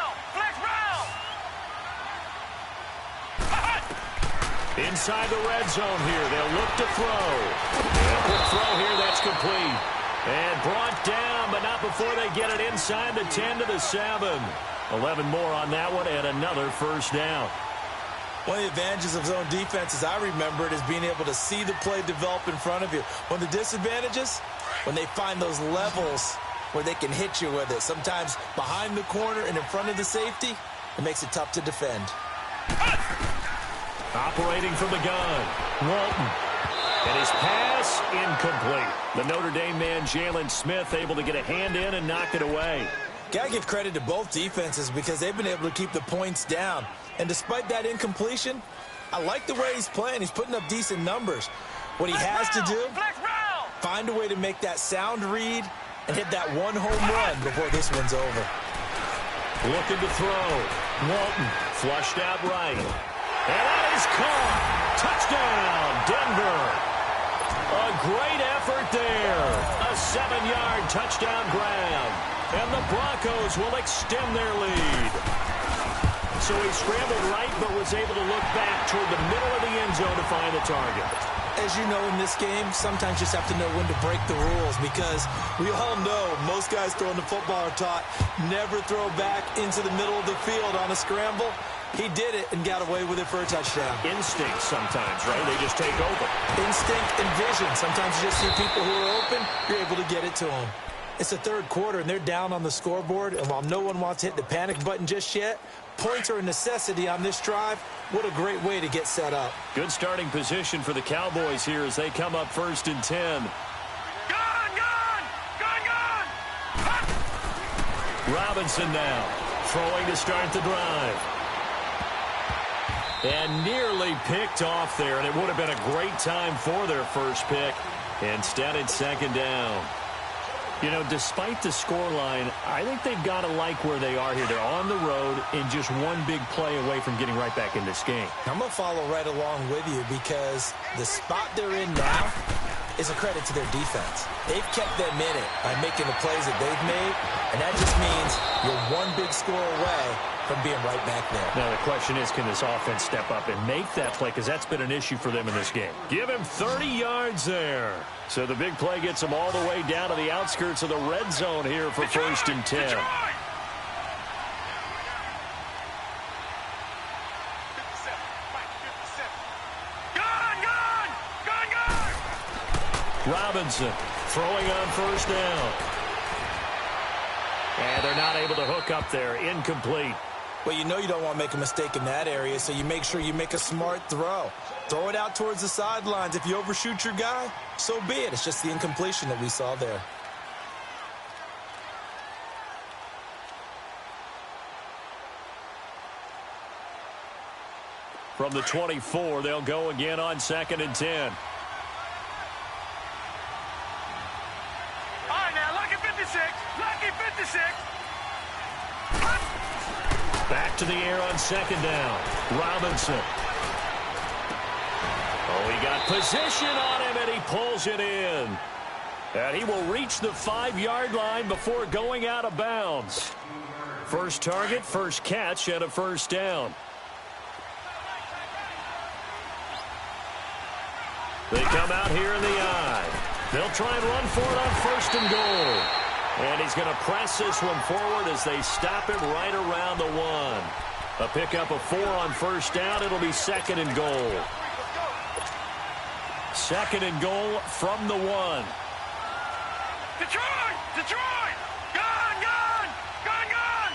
[SPEAKER 1] Inside the red zone here. They'll look to throw. And a quick throw here. That's complete. And brought down, but not before they get it inside the 10 to the 7. 11 more on that one, and another first down.
[SPEAKER 3] One of the advantages of zone defense, as I remember it, is being able to see the play develop in front of you. One of the disadvantages, when they find those levels where they can hit you with it, sometimes behind the corner and in front of the safety, it makes it tough to defend.
[SPEAKER 1] Operating from the gun, Walton. And his pass incomplete. The Notre Dame man, Jalen Smith, able to get a hand in and knock it away.
[SPEAKER 3] Got to give credit to both defenses because they've been able to keep the points down. And despite that incompletion, I like the way he's playing. He's putting up decent numbers. What he has to do, find a way to make that sound read and hit that one home run before this one's over.
[SPEAKER 1] Looking to throw. Walton flushed out right. And that is caught. Touchdown, Denver. A great effort there. A 7-yard touchdown grab. And the Broncos will extend their lead. So he scrambled right but was able to look back toward the middle of the end zone to find the target.
[SPEAKER 3] As you know, in this game, sometimes you just have to know when to break the rules because we all know most guys throwing the football are taught never throw back into the middle of the field on a scramble. He did it and got away with it for a touchdown.
[SPEAKER 1] Instinct sometimes, right? They just take over.
[SPEAKER 3] Instinct and vision. Sometimes you just see people who are open, you're able to get it to them. It's the third quarter, and they're down on the scoreboard, and while no one wants to hit the panic button just yet, points are a necessity on this drive. What a great way to get set up.
[SPEAKER 1] Good starting position for the Cowboys here as they come up 1st and 10.
[SPEAKER 2] Gun!
[SPEAKER 1] Robinson now throwing to start the drive. And nearly picked off there, and it would have been a great time for their first pick. Instead, it's 2nd down. You know, despite the scoreline, I think they've got to like where they are here. They're on the road and just one big play away from getting right back in this game.
[SPEAKER 3] I'm going to follow right along with you because the spot they're in now, is a credit to their defense. They've kept them in it by making the plays that they've made, and that just means you're one big score away from being right back there.
[SPEAKER 1] Now the question is, can this offense step up and make that play? Because that's been an issue for them in this game. Give him 30 yards there. So the big play gets him all the way down to the outskirts of the red zone here for first and 10. Robinson throwing on first down. And they're not able to hook up there. Incomplete.
[SPEAKER 3] Well, you know you don't want to make a mistake in that area, so you make sure you make a smart throw. Throw it out towards the sidelines. If you overshoot your guy, so be it. It's just the incompletion that we saw there.
[SPEAKER 1] From the 24, they'll go again on second and 10.
[SPEAKER 2] Lucky 56.
[SPEAKER 1] Back to the air on second down. Robinson. Oh, he got position on him, and he pulls it in. And he will reach the 5-yard line before going out of bounds. First target, first catch, and a first down. They come out here in the eye. They'll try and run for it on first and goal. And he's going to press this one forward as they stop him right around the 1. A pickup of 4 on first down. It'll be second and goal. Second and goal from the 1.
[SPEAKER 2] Detroit! Detroit! Gone! Gone! Gone! Gone!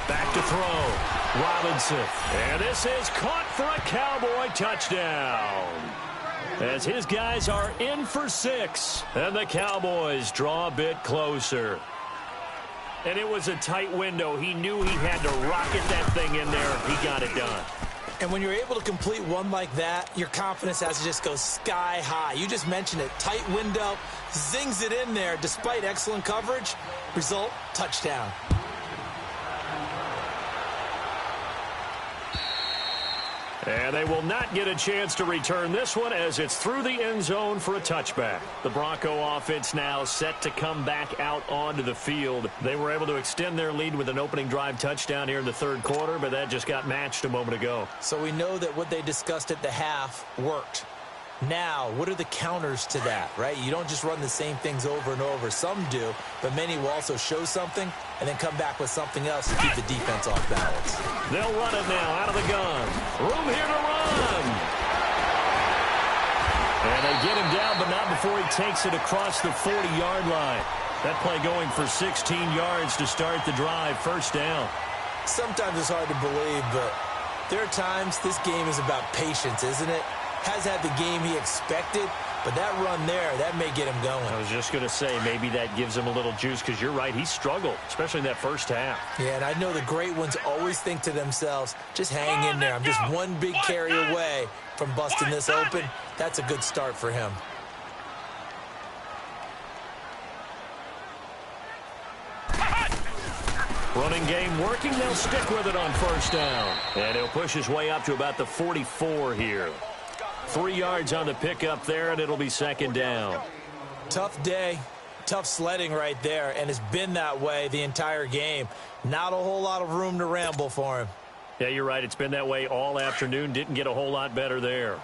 [SPEAKER 1] Back to throw. Robinson. And this is caught for a Cowboy touchdown. As his guys are in for 6. And the Cowboys draw a bit closer. And it was a tight window. He knew he had to rocket that thing in there. He got it done.
[SPEAKER 3] And when you're able to complete one like that, your confidence has to just go sky high. You just mentioned it. Tight window, zings it in there despite excellent coverage. Result, touchdown.
[SPEAKER 1] And they will not get a chance to return this one as it's through the end zone for a touchback. The Bronco offense now set to come back out onto the field. They were able to extend their lead with an opening drive touchdown here in the third quarter, but that just got matched a moment ago.
[SPEAKER 3] So we know that what they discussed at the half worked. Now, what are the counters to that, right? You don't just run the same things over and over. Some do, but many will also show something and then come back with something else to keep the defense off balance.
[SPEAKER 1] They'll run it now out of the gun. Room here to run. And they get him down, but not before he takes it across the 40-yard line. That play going for 16 yards to start the drive. First down.
[SPEAKER 3] Sometimes it's hard to believe, but there are times this game is about patience, isn't it? Has had the game he expected, but that run there, that may get him going.
[SPEAKER 1] I was just going to say, maybe that gives him a little juice, because you're right, he struggled, especially in that first half.
[SPEAKER 3] Yeah, and I know the great ones always think to themselves, just hang in there. I'm just one big carry away from busting this open. That's a good start for him.
[SPEAKER 1] Running game working. They'll stick with it on first down. And he'll push his way up to about the 44 here. 3 yards on the pickup there, and it'll be second down.
[SPEAKER 3] Tough day, tough sledding right there, and it's been that way the entire game. Not a whole lot of room to ramble for him.
[SPEAKER 1] Yeah, you're right. It's been that way all afternoon. Didn't get a whole lot better there.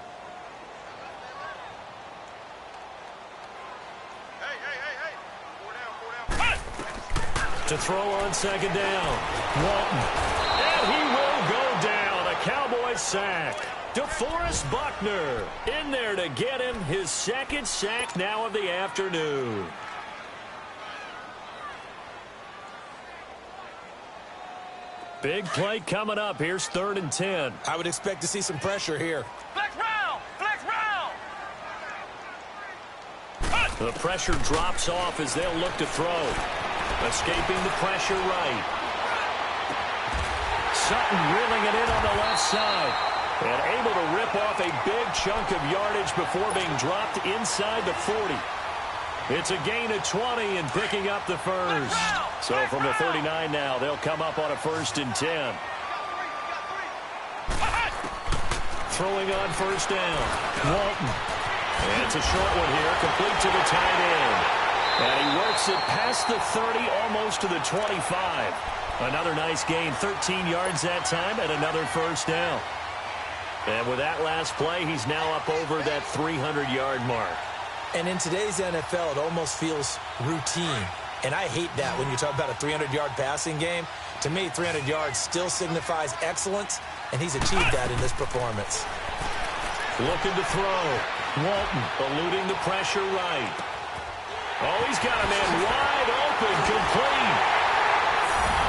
[SPEAKER 1] To throw on second down. Walton. And he will go down. A Cowboy sack. DeForest Buckner in there to get him his second sack now of the afternoon. Big play coming up. Here's 3rd and 10.
[SPEAKER 3] I would expect to see some pressure here.
[SPEAKER 2] Flex round! Flex round!
[SPEAKER 1] The pressure drops off as they'll look to throw. Escaping the pressure right. Sutton reeling it in on the left side. And able to rip off a big chunk of yardage before being dropped inside the 40. It's a gain of 20 and picking up the first. So from the 39 now, they'll come up on a 1st and 10. throwing on first down. Walton. And it's a short one here, complete to the tight end. And he works it past the 30, almost to the 25. Another nice gain, 13 yards that time, and another first down. And with that last play, he's now up over that 300-yard mark.
[SPEAKER 3] And in today's NFL, it almost feels routine. And I hate that when you talk about a 300-yard passing game. To me, 300 yards still signifies excellence, and he's achieved that in this performance.
[SPEAKER 1] Looking to throw. Walton eluding the pressure right. Oh, he's got a man wide open, complete.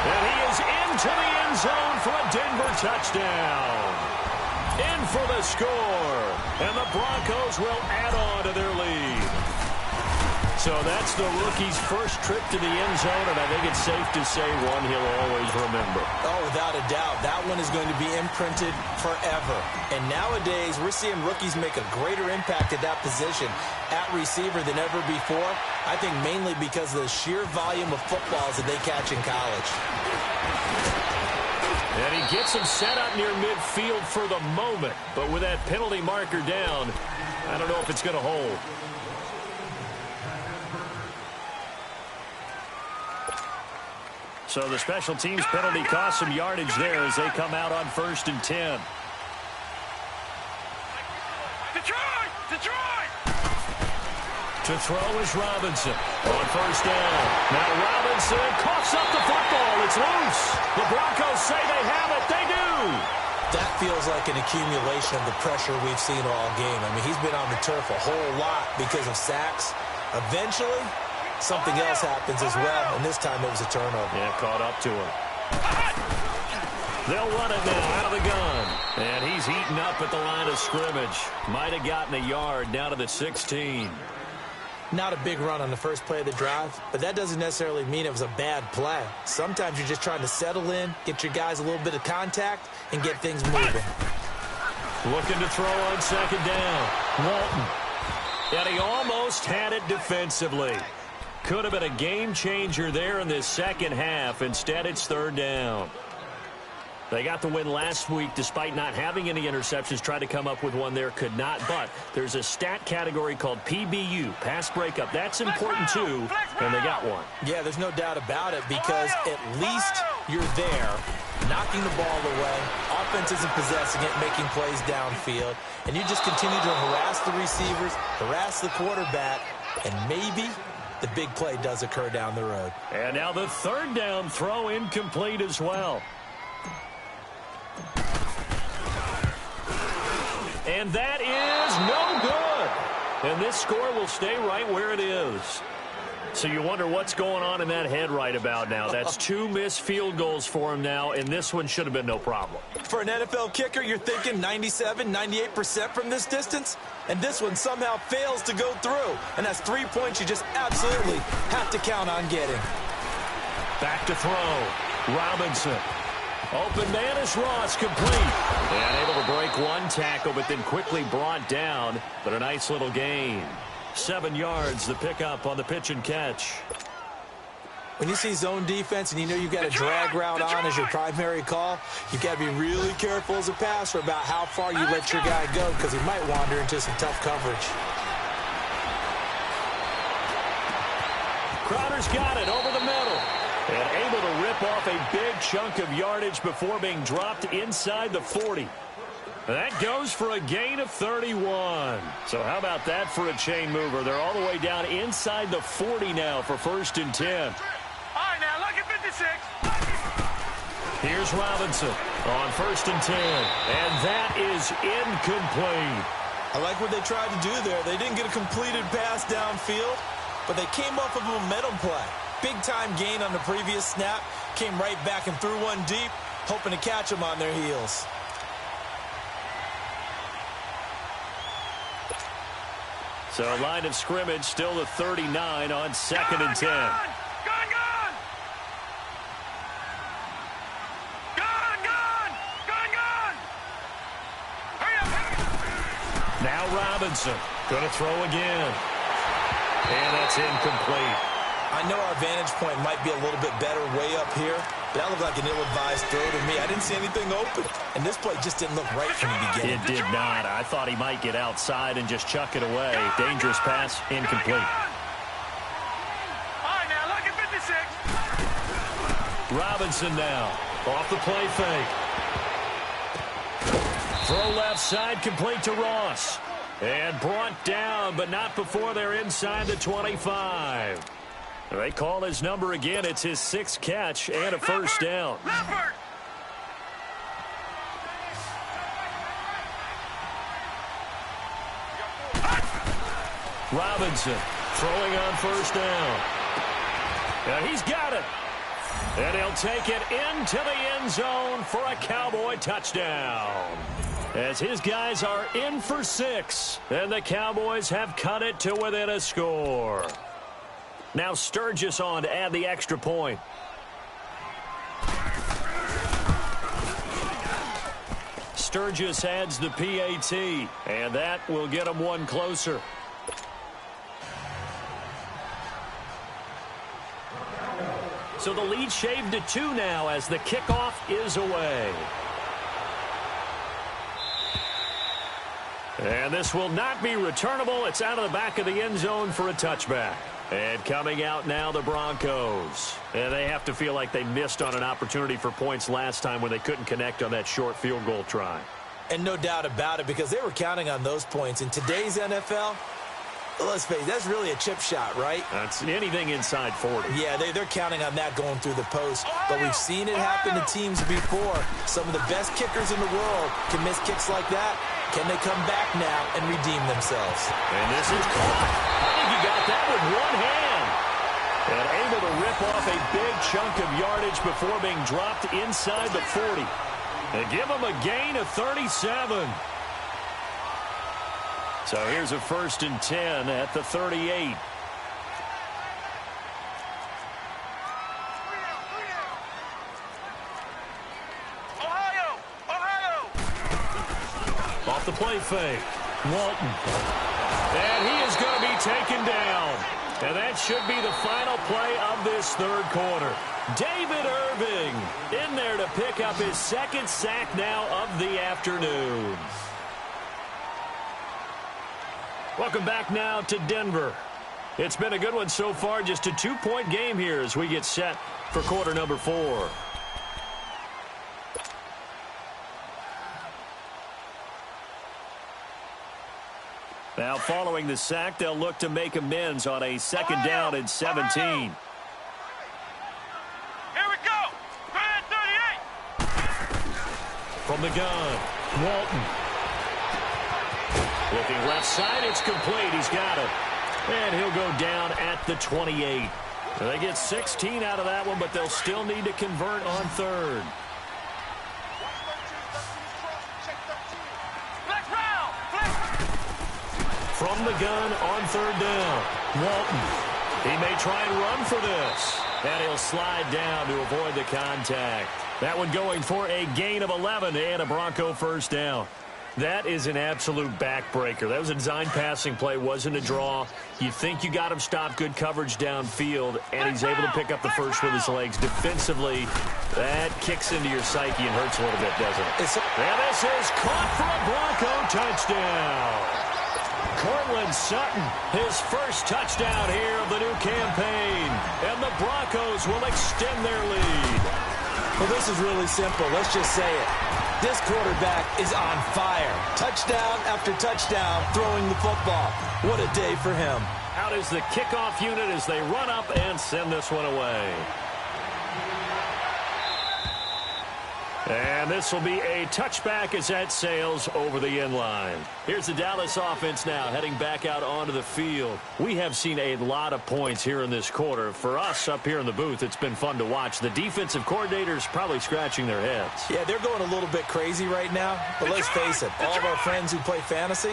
[SPEAKER 1] And he is into the end zone for a Denver touchdown. In for the score. And the Broncos will add on to their lead. So that's the rookie's first trip to the end zone, and I think it's safe to say one he'll always remember.
[SPEAKER 3] Oh, without a doubt. That one is going to be imprinted forever. And nowadays, we're seeing rookies make a greater impact at that position at receiver than ever before. I think mainly because of the sheer volume of footballs that they catch in college.
[SPEAKER 1] And he gets him set up near midfield for the moment. But with that penalty marker down, I don't know if it's going to hold. So the special teams penalty cost some yardage there as they come out on 1st and 10.
[SPEAKER 2] Detroit! Detroit!
[SPEAKER 1] To throw is Robinson on 1st down. Now Robinson coughs up the football. It's loose. The Broncos say they have it. They do.
[SPEAKER 3] That feels like an accumulation of the pressure we've seen all game. I mean, he's been on the turf a whole lot because of sacks. Eventually, something else happens as well, and this time it was a turnover.
[SPEAKER 1] Yeah, caught up to him. They'll run it now out of the gun. And he's heating up at the line of scrimmage. Might have gotten a yard down to the 16.
[SPEAKER 3] Not a big run on the first play of the drive, but that doesn't necessarily mean it was a bad play. Sometimes you're just trying to settle in, get your guys a little bit of contact, and get things moving.
[SPEAKER 1] Looking to throw on 2nd down. Walton. And he almost had it defensively. Could have been a game changer there in this second half. Instead, it's 3rd down. They got the win last week despite not having any interceptions. Tried to come up with one there, could not. But there's a stat category called PBU, pass breakup. That's important too, and they got one.
[SPEAKER 3] Yeah, there's no doubt about it because at least you're there, knocking the ball away. Offense isn't possessing it, making plays downfield. And you just continue to harass the receivers, harass the quarterback, and maybe the big play does occur down the road.
[SPEAKER 1] And now the 3rd down throw incomplete as well. And that is no good. And this score will stay right where it is. So you wonder what's going on in that head right about now. That's 2 missed field goals for him now, and this one should have been no problem.
[SPEAKER 3] For an NFL kicker, you're thinking 97, 98% from this distance, and this one somehow fails to go through. And that's 3 points you just absolutely have to count on getting.
[SPEAKER 1] Back to throw. Robinson. Open man is Ross, complete. And able to break one tackle, but then quickly brought down. But a nice little gain. 7 yards, the pickup on the pitch and catch.
[SPEAKER 3] When you see zone defense and you know you've got a drag route on as your primary call, you've got to be really careful as a passer about how far you let your guy go because he might wander into some tough coverage.
[SPEAKER 1] Crowder's got it over the middle. And able to rip off a big chunk of yardage before being dropped inside the 40. That goes for a gain of 31. So how about that for a chain mover? They're all the way down inside the 40 now for 1st and 10.
[SPEAKER 2] All right, now look at 56.
[SPEAKER 1] Here's Robinson on 1st and 10. And that is incomplete.
[SPEAKER 3] I like what they tried to do there. They didn't get a completed pass downfield, but they came off of a momentum play. Big-time gain on the previous snap. Came right back and threw one deep, hoping to catch them on their heels.
[SPEAKER 1] So line of scrimmage still the 39 on 2nd and 10.
[SPEAKER 2] Gone! Hurry up!
[SPEAKER 1] Now Robinson going to throw again. And that's incomplete.
[SPEAKER 3] I know our vantage point might be a little bit better way up here, That looked like an ill-advised throw to me. I didn't see anything open, and this play just didn't look right from the beginning.
[SPEAKER 1] It did not. I thought he might get outside and just chuck it away. Dangerous pass, incomplete.
[SPEAKER 2] All right, now look at 56.
[SPEAKER 1] Robinson now, off the play fake. Throw left side, complete to Ross. And brought down, but not before they're inside the 25. They call his number again. It's his 6th catch and a first down. Robinson throwing on first down. And he's got it. And he'll take it into the end zone for a Cowboy touchdown. As his guys are in for 6. And the Cowboys have cut it to within a score. Now Sturgis on to add the extra point. Sturgis adds the PAT. And that will get them one closer. So the lead shaved to 2 now as the kickoff is away. And this will not be returnable. It's out of the back of the end zone for a touchback. And coming out now, the Broncos. And they have to feel like they missed on an opportunity for points last time when they couldn't connect on that short field goal try.
[SPEAKER 3] And no doubt about it, because they were counting on those points. In today's NFL, let's face it, that's really a chip shot, right?
[SPEAKER 1] That's anything inside 40.
[SPEAKER 3] Yeah, they're counting on that going through the post. But we've seen it happen to teams before. Some of the best kickers in the world can miss kicks like that. Can they come back now and redeem themselves?
[SPEAKER 1] And this is caught. I think he got that with one hand. And able to rip off a big chunk of yardage before being dropped inside the 40. And give him a gain of 37. So here's a 1st and 10 at the 38. Off the play fake. Walton. And he is going to be taken down. And that should be the final play of this 3rd quarter. David Irving in there to pick up his 2nd sack now of the afternoon. Welcome back now to Denver. It's been a good one so far. Just a 2-point game here as we get set for quarter number 4. Now following the sack, they'll look to make amends on a 2nd down and 17.
[SPEAKER 2] Here we go. 38.
[SPEAKER 1] From the gun, Walton. Looking left side, it's complete. He's got it. And he'll go down at the 28. They get 16 out of that one, but they'll still need to convert on 3rd. From the gun on 3rd down, Walton. He may try and run for this. And he'll slide down to avoid the contact. That one going for a gain of 11 and a Bronco first down. That is an absolute backbreaker. That was a design passing play, wasn't a draw. You think you got him stopped, good coverage downfield, and he's able to pick up the first with his legs. Defensively, that kicks into your psyche and hurts a little bit, doesn't it? And this is caught for a Bronco touchdown. Cortland Sutton, his first touchdown here of the new campaign. And the Broncos will extend their lead.
[SPEAKER 3] Well, this is really simple. Let's just say it. This quarterback is on fire. Touchdown after touchdown, throwing the football. What a day for him.
[SPEAKER 1] Out is the kickoff unit as they run up and send this one away. And this will be a touchback as that sails over the end line. Here's the Dallas offense now heading back out onto the field. We have seen a lot of points here in this quarter. For us up here in the booth, it's been fun to watch. The defensive coordinators probably scratching their heads.
[SPEAKER 3] Yeah, they're going a little bit crazy right now. But let's face it, all of our friends who play fantasy,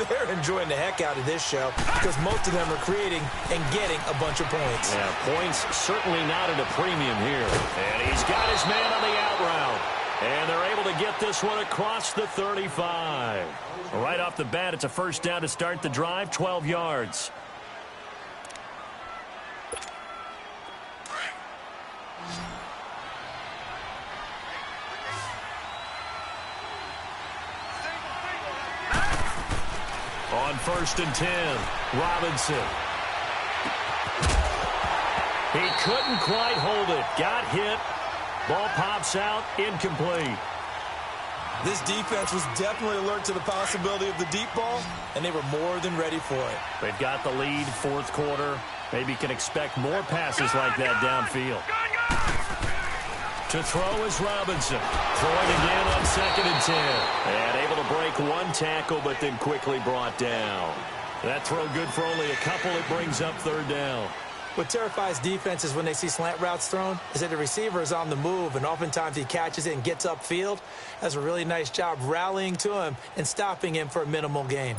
[SPEAKER 3] they're enjoying the heck out of this show because most of them are creating and getting a bunch of points.
[SPEAKER 1] Yeah, points certainly not at a premium here. And he's got his man on the out route. And they're able to get this one across the 35. Right off the bat, it's a first down to start the drive, 12 yards. On 1st and 10, Robinson. He couldn't quite hold it. Got hit. Ball pops out, incomplete.
[SPEAKER 3] This defense was definitely alert to the possibility of the deep ball, and they were more than ready for it.
[SPEAKER 1] They've got the lead, fourth quarter. Maybe can expect more passes like that downfield. To throw is Robinson. Throwing again on 2nd and 10. And able to break one tackle, but then quickly brought down. That throw good for only a couple. It brings up 3rd down.
[SPEAKER 3] What terrifies defenses when they see slant routes thrown is that the receiver is on the move, and oftentimes he catches it and gets upfield. Does a really nice job rallying to him and stopping him for a minimal gain.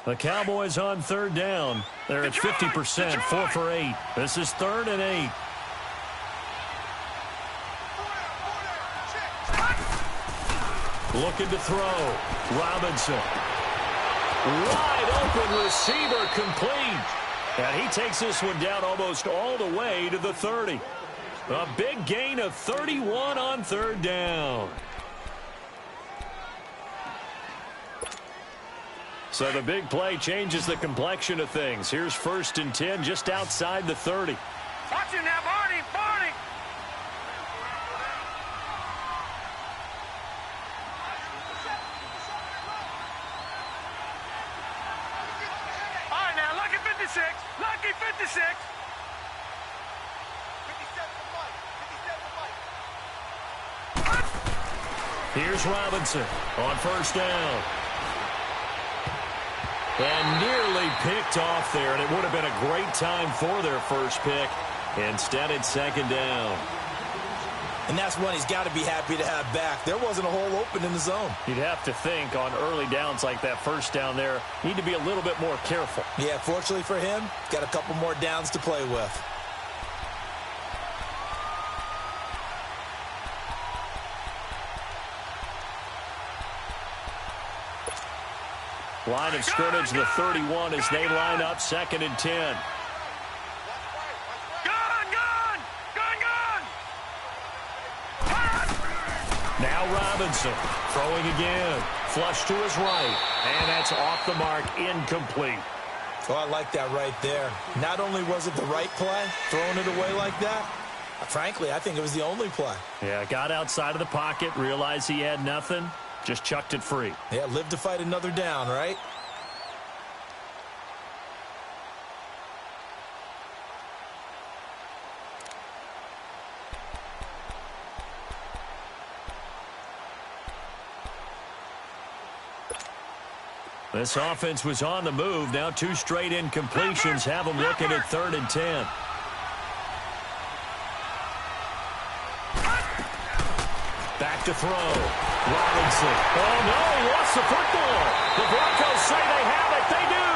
[SPEAKER 1] The Cowboys on 3rd down. They're at 50%, 4 for 8. This is 3rd and 8. Looking to throw. Robinson. Wide open receiver, complete. And he takes this one down almost all the way to the 30. A big gain of 31 on 3rd down. So the big play changes the complexion of things. Here's 1st and 10 just outside the 30.
[SPEAKER 2] Watch it now, Barney, Barney. All right, now, lucky 56. Lucky 56. 57
[SPEAKER 1] Here's Robinson on 1st down. And nearly picked off there, and it would have been a great time for their first pick. Instead, it's 2nd down.
[SPEAKER 3] And that's one he's got to be happy to have back. There wasn't a hole open in the zone.
[SPEAKER 1] You'd have to think on early downs like that 1st down there, need to be a little bit more careful.
[SPEAKER 3] Yeah, fortunately for him, got a couple more downs to play with.
[SPEAKER 1] Line of scrimmage, the 31 as they line up 2nd and 10. Now Robinson throwing again. Flush to his right. And that's off the mark, incomplete.
[SPEAKER 3] Oh, I like that right there. Not only was it the right play, throwing it away like that, frankly, I think it was the only play.
[SPEAKER 1] Yeah, got outside of the pocket, realized he had nothing. Just chucked it free.
[SPEAKER 3] Yeah, live to fight another down, right?
[SPEAKER 1] This offense was on the move. Now 2 straight incompletions have them looking at 3rd and 10. Back to throw. Robinson. Oh, no, he lost the football. The Broncos say they have it. They do.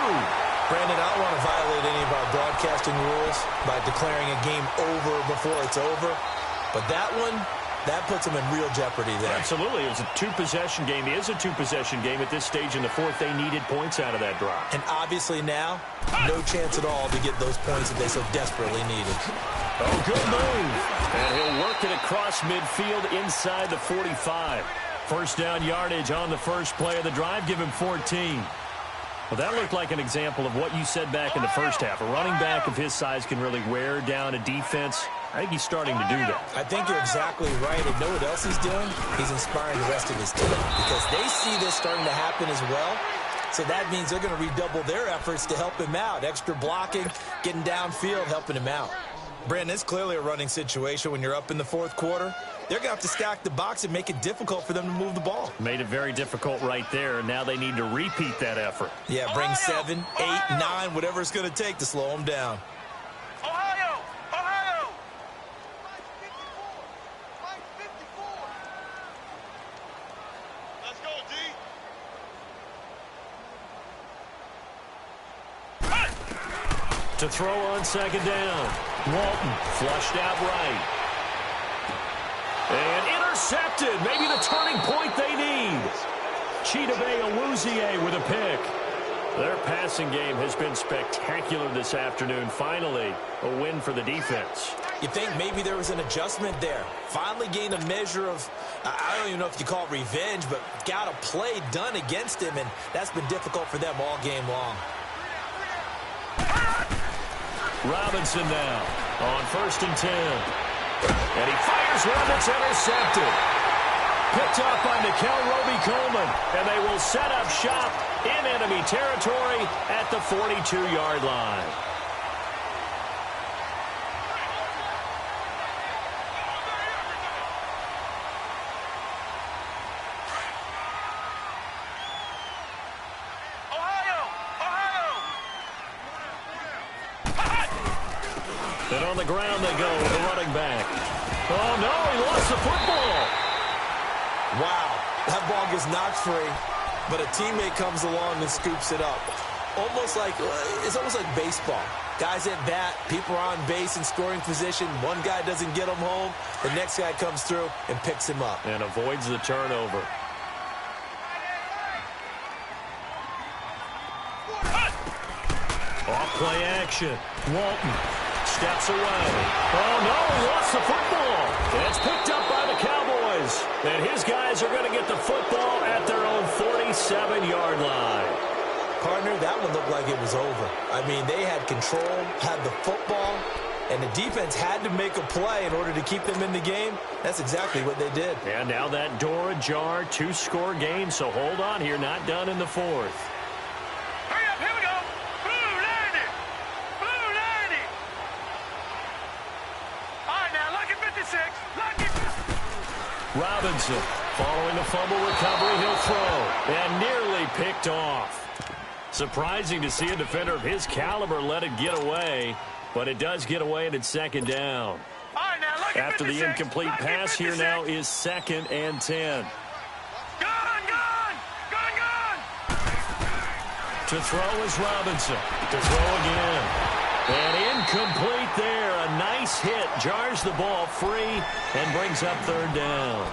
[SPEAKER 3] Brandon, I don't want to violate any of our broadcasting rules by declaring a game over before it's over. But that one, that puts them in real jeopardy there.
[SPEAKER 1] Absolutely. It was a 2-possession game. It is a 2-possession game at this stage in the 4th. They needed points out of that drive.
[SPEAKER 3] And obviously now, no chance at all to get those points that they so desperately needed.
[SPEAKER 1] Oh, good move. And he'll work it across midfield inside the 45. 1st down yardage on the first play of the drive. Give him 14. Well, that looked like an example of what you said back in the first half. A running back of his size can really wear down a defense. I think he's starting to do that.
[SPEAKER 3] I think you're exactly right. And know what else he's doing? He's inspiring the rest of his team because they see this starting to happen as well. So that means they're going to redouble their efforts to help him out. Extra blocking, getting downfield, helping him out. Brandon, it's clearly a running situation when you're up in the 4th quarter. They're going to have to stack the box and make it difficult for them to move the ball.
[SPEAKER 1] Made it very difficult right there. Now they need to repeat that effort.
[SPEAKER 3] Yeah, bring 7, 8, 9, whatever it's going to take to slow them down.
[SPEAKER 2] Ohio! Ohio! Let's go, D.
[SPEAKER 1] To throw on 2nd down. Walton flushed out right. And intercepted. Maybe the turning point they need. TboFly2Def with a pick. Their passing game has been spectacular this afternoon. Finally, a win for the defense.
[SPEAKER 3] You think maybe there was an adjustment there. Finally gained a measure of I don't even know if you call it revenge, but got a play done against him, and that's been difficult for them all game long.
[SPEAKER 1] Robinson now on 1st and 10. And he fires one that's intercepted. Picked off by Nickel Roby-Coleman, and they will set up shop in enemy territory at the 42-yard line. And on the ground they go with the running back. Oh, no, he lost the football.
[SPEAKER 3] Wow, that ball gets knocked free, but a teammate comes along and scoops it up. It's almost like baseball. Guys at bat, people are on base in scoring position. One guy doesn't get him home. The next guy comes through and picks him up.
[SPEAKER 1] And avoids the turnover. Off play action. Walton steps away. Oh, no, he lost the football. And it's picked up by the Cowboys. And his guys are going to get the football at their own 47-yard line.
[SPEAKER 3] Partner, that one looked like it was over. I mean, they had control, had the football, and the defense had to make a play in order to keep them in the game. That's exactly what they did.
[SPEAKER 1] And now that door ajar, 2-score game, so hold on here, not done in the 4th.
[SPEAKER 2] Hurry up, here we go. Blue 90. Blue 90. All right, now, lucky 56. Lucky.
[SPEAKER 1] Robinson, following a fumble recovery, he'll throw. And nearly picked off. Surprising to see a defender of his caliber let it get away, but it does get away and it's 2nd down.
[SPEAKER 2] All right, now, lucky
[SPEAKER 1] After
[SPEAKER 2] 56.
[SPEAKER 1] the incomplete pass, here now is 2nd and 10.
[SPEAKER 2] Gone, gone, gone, gone.
[SPEAKER 1] To throw is Robinson. To throw again. And incomplete there. A nice hit. Jars the ball free and brings up 3rd down.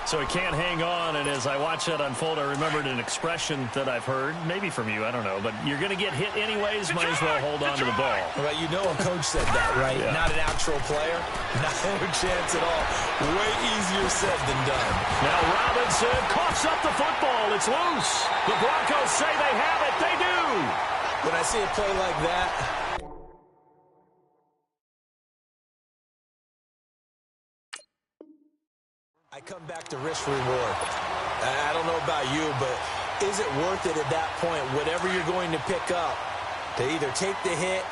[SPEAKER 1] So he can't hang on, and as I watch that unfold, I remembered an expression that I've heard, maybe from you, I don't know, but you're going to get hit anyways, might as well hold on to the ball.
[SPEAKER 3] Well, you know a coach said that, right?
[SPEAKER 1] Yeah.
[SPEAKER 3] Not an actual player. Not a chance at all. Way easier said than done.
[SPEAKER 1] Now Robinson coughs up the football. It's loose. The Broncos say they have it. They do.
[SPEAKER 3] When I see a play like that, I come back to risk reward. I don't know about you, but is it worth it at that point, whatever you're going to pick up, to either take the hit,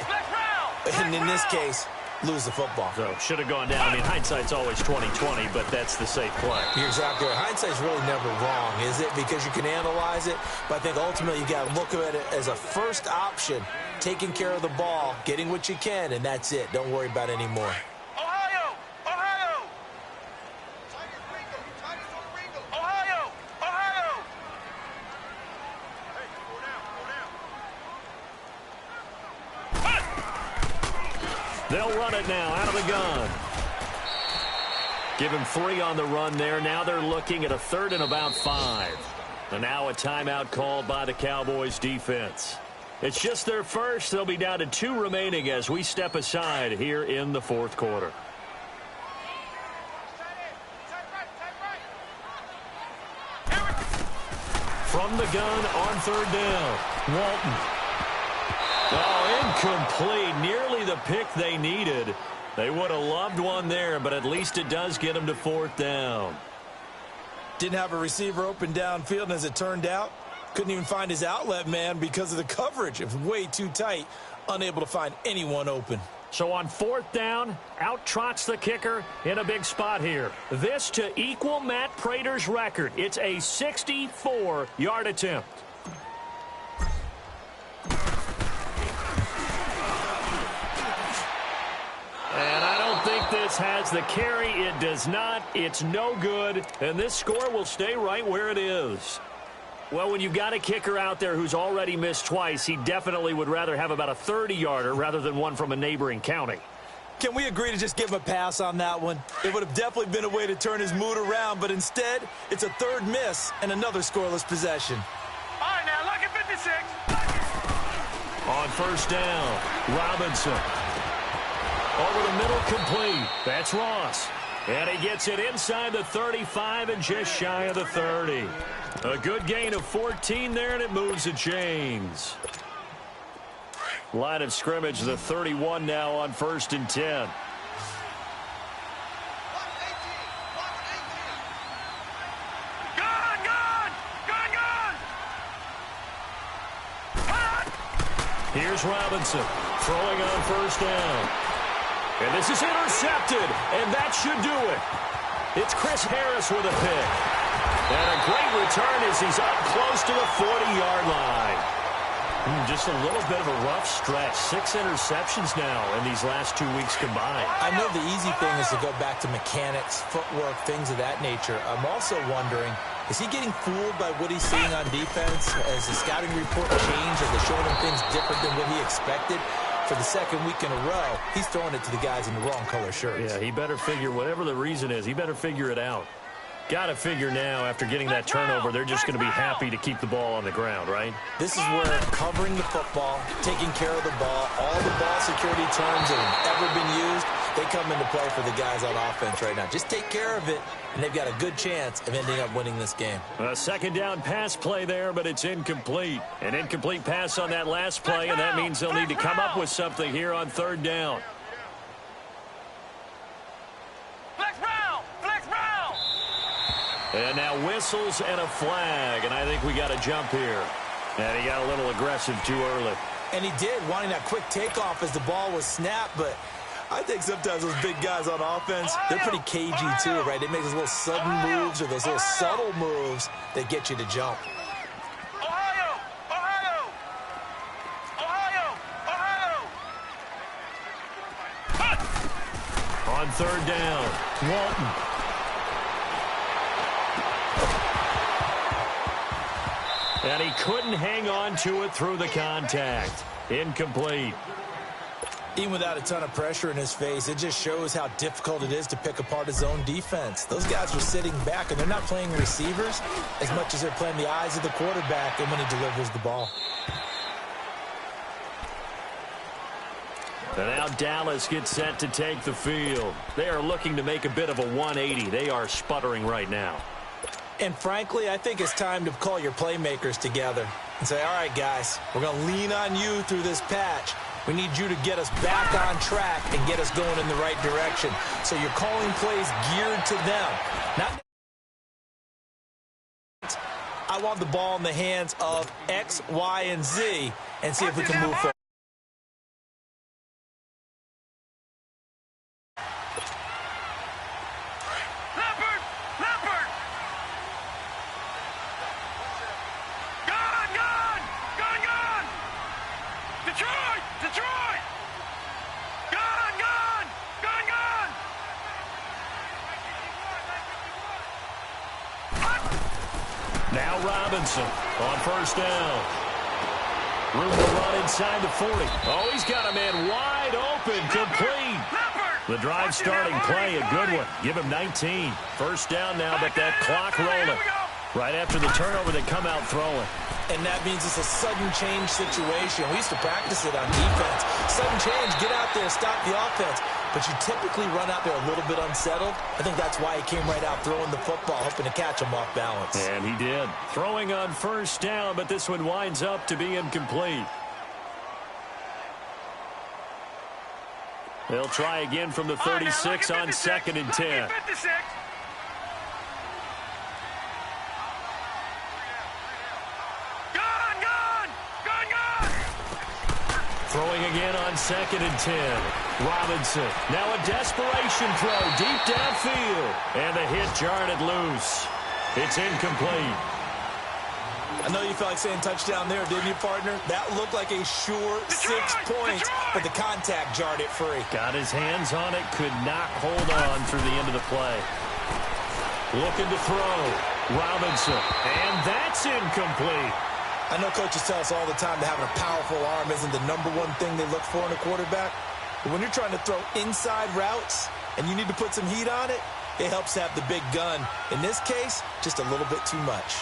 [SPEAKER 3] and in this case, lose the football?
[SPEAKER 1] So should have gone down. I mean, hindsight's always 20/20, but that's the safe play.
[SPEAKER 3] You're exactly right. Hindsight's really never wrong, is it? Because you can analyze it, but I think ultimately you got to look at it as a first option, taking care of the ball, getting what you can, and that's it. Don't worry about it anymore.
[SPEAKER 2] Ohio, Ohio. Ohio, Ohio. Hey, go down.
[SPEAKER 1] They'll run it now out of the gun. Give him 3 on the run there. Now they're looking at a 3rd and about 5. And now a timeout called by the Cowboys defense. It's just their first. They'll be down to 2 remaining as we step aside here in the 4th quarter. From the gun on 3rd down, Walton. Oh, incomplete. Nearly the pick they needed. They would have loved one there, but at least it does get them to 4th down.
[SPEAKER 3] Didn't have a receiver open downfield, and as it turned out, couldn't even find his outlet man because of the coverage. It was way too tight, unable to find anyone open.
[SPEAKER 1] So on 4th down, out trots the kicker in a big spot here. This to equal Matt Prater's record. It's a 64-yard attempt. And I don't think this has the carry. It does not. It's no good. And this score will stay right where it is. Well, when you've got a kicker out there who's already missed twice, he definitely would rather have about a 30-yarder rather than one from a neighboring county.
[SPEAKER 3] Can we agree to just give him a pass on that one? It would have definitely been a way to turn his mood around, but instead, it's a 3rd miss and another scoreless possession.
[SPEAKER 2] All right, now, lucky 56.
[SPEAKER 1] On 1st down, Robinson. Over the middle, complete. That's Ross. And he gets it inside the 35 and just shy of the 30. A good gain of 14 there, and it moves the chains. Line of scrimmage, the 31 now on 1st and 10. Here's Robinson throwing on 1st down. And this is intercepted, and that should do it. It's Chris Harris with a pick. And a great return as he's up close to the 40-yard line. Just a little bit of a rough stretch. 6 interceptions now in these last 2 weeks combined.
[SPEAKER 3] I know the easy thing is to go back to mechanics, footwork, things of that nature. I'm also wondering, is he getting fooled by what he's seeing on defense? Has the scouting report changed? Are they showing him things different than what he expected? For the second week in a row, he's throwing it to the guys in the wrong color shirts.
[SPEAKER 1] Yeah, he better figure, whatever the reason is, he better figure it out. Got to figure now, after getting that turnover, they're just going to be happy to keep the ball on the ground, right?
[SPEAKER 3] This is where covering the football, taking care of the ball, all the ball security terms that have ever been used, they come into play for the guys on offense right now. Just take care of it, and they've got a good chance of ending up winning this game.
[SPEAKER 1] A 2nd down pass play there, but it's incomplete. An incomplete pass on that last play, and that means they'll need to come up with something here on 3rd down. And now whistles and a flag, and I think we got a jump here. And he got a little aggressive too early.
[SPEAKER 3] And he did, wanting that quick takeoff as the ball was snapped, but I think sometimes those big guys on offense, they're pretty cagey too, right? They make those little sudden moves or those little subtle moves that get you to jump.
[SPEAKER 1] On 3rd down, Walton. And he couldn't hang on to it through the contact. Incomplete.
[SPEAKER 3] Even without a ton of pressure in his face, it just shows how difficult it is to pick apart his own defense. Those guys are sitting back, and they're not playing receivers as much as they're playing the eyes of the quarterback and when he delivers the ball.
[SPEAKER 1] And now Dallas gets set to take the field. They are looking to make a bit of a 180. They are sputtering right now.
[SPEAKER 3] And frankly, I think it's time to call your playmakers together and say, all right, guys, we're going to lean on you through this patch. We need you to get us back on track and get us going in the right direction. So you're calling plays geared to them. Not I want the ball in the hands of X, Y, and Z and see if we can move forward.
[SPEAKER 1] Now Robinson on 1st down. Room to run inside the 40. Oh, he's got a man wide open, complete. The drive starting play, a good one. Give him 19. 1st down now, but that clock rolling. Right after the turnover, they come out throwing.
[SPEAKER 3] And that means it's a sudden change situation. We used to practice it on defense. Sudden change, get out there, stop the offense. But you typically run out there a little bit unsettled. I think that's why he came right out throwing the football, hoping to catch him off balance.
[SPEAKER 1] And he did. Throwing on 1st down, but this one winds up to be incomplete. They'll try again from the 36 on 2nd and 10. Throwing again on 2nd and 10. Robinson. Now a desperation throw deep downfield. And the hit jarred it loose. It's incomplete.
[SPEAKER 3] I know you felt like saying touchdown there, didn't you, partner? That looked like a sure 6 points, but the contact jarred it free.
[SPEAKER 1] Got his hands on it, could not hold on through the end of the play. Looking to throw. Robinson. And that's incomplete.
[SPEAKER 3] I know coaches tell us all the time that having a powerful arm isn't the #1 thing they look for in a quarterback. But when you're trying to throw inside routes and you need to put some heat on it, it helps have the big gun. In this case, just a little bit too much.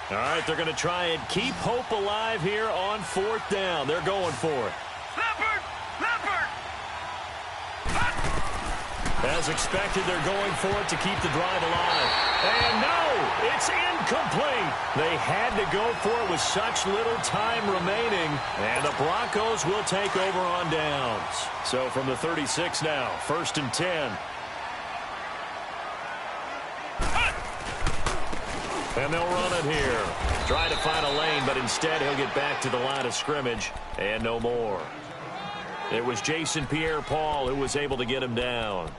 [SPEAKER 1] All right, they're going to try and keep hope alive here on 4th down. They're going for it.
[SPEAKER 2] Leopard! Leopard!
[SPEAKER 1] As expected, they're going for it to keep the drive alive. And no, it's incomplete. They had to go for it with such little time remaining. And the Broncos will take over on downs. So from the 36 now, 1st and 10. And they'll run it here. Try to find a lane, but instead he'll get back to the line of scrimmage. And no more. It was Jason Pierre-Paul who was able to get him down.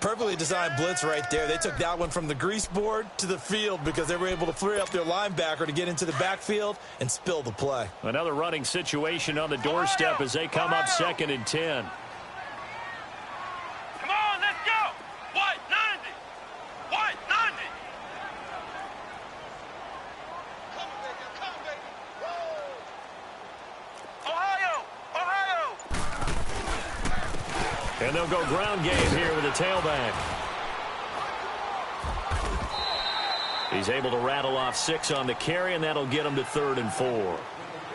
[SPEAKER 3] Perfectly designed blitz right there. They took that one from the grease board to the field because they were able to free up their linebacker to get into the backfield and spill the play.
[SPEAKER 1] Another running situation on the doorstep as they come up 2nd and 10.
[SPEAKER 2] Come on, let's go! White 90! White 90! Come, baby! Ohio! Ohio!
[SPEAKER 1] And they'll go ground game here with a tailback. He's able to rattle off 6 on the carry, and that'll get him to 3rd and 4.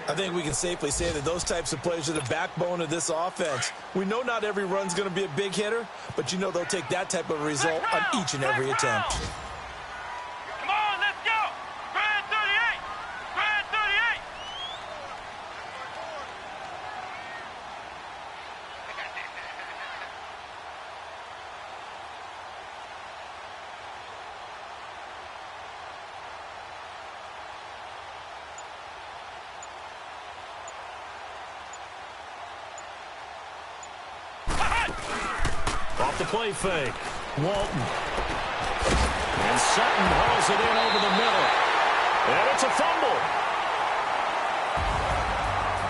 [SPEAKER 3] I think we can safely say that those types of plays are the backbone of this offense. We know not every run's going to be a big hitter, but you know they'll take that type of result on each and every attempt.
[SPEAKER 2] Come on, let's go! Grand 38! Grand 38!
[SPEAKER 1] Off the play fake. Walton. And Sutton hauls it in over the middle. And it's a fumble.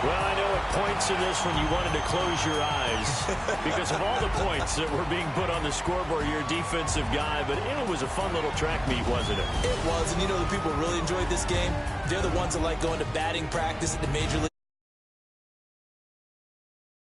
[SPEAKER 1] Well, I know at points in this when you wanted to close your eyes because of all the points that were being put on the scoreboard, you're a defensive guy, but it was a fun little track meet, wasn't it?
[SPEAKER 3] It was, and you know the people who really enjoyed this game? They're the ones that like going to batting practice at the Major League.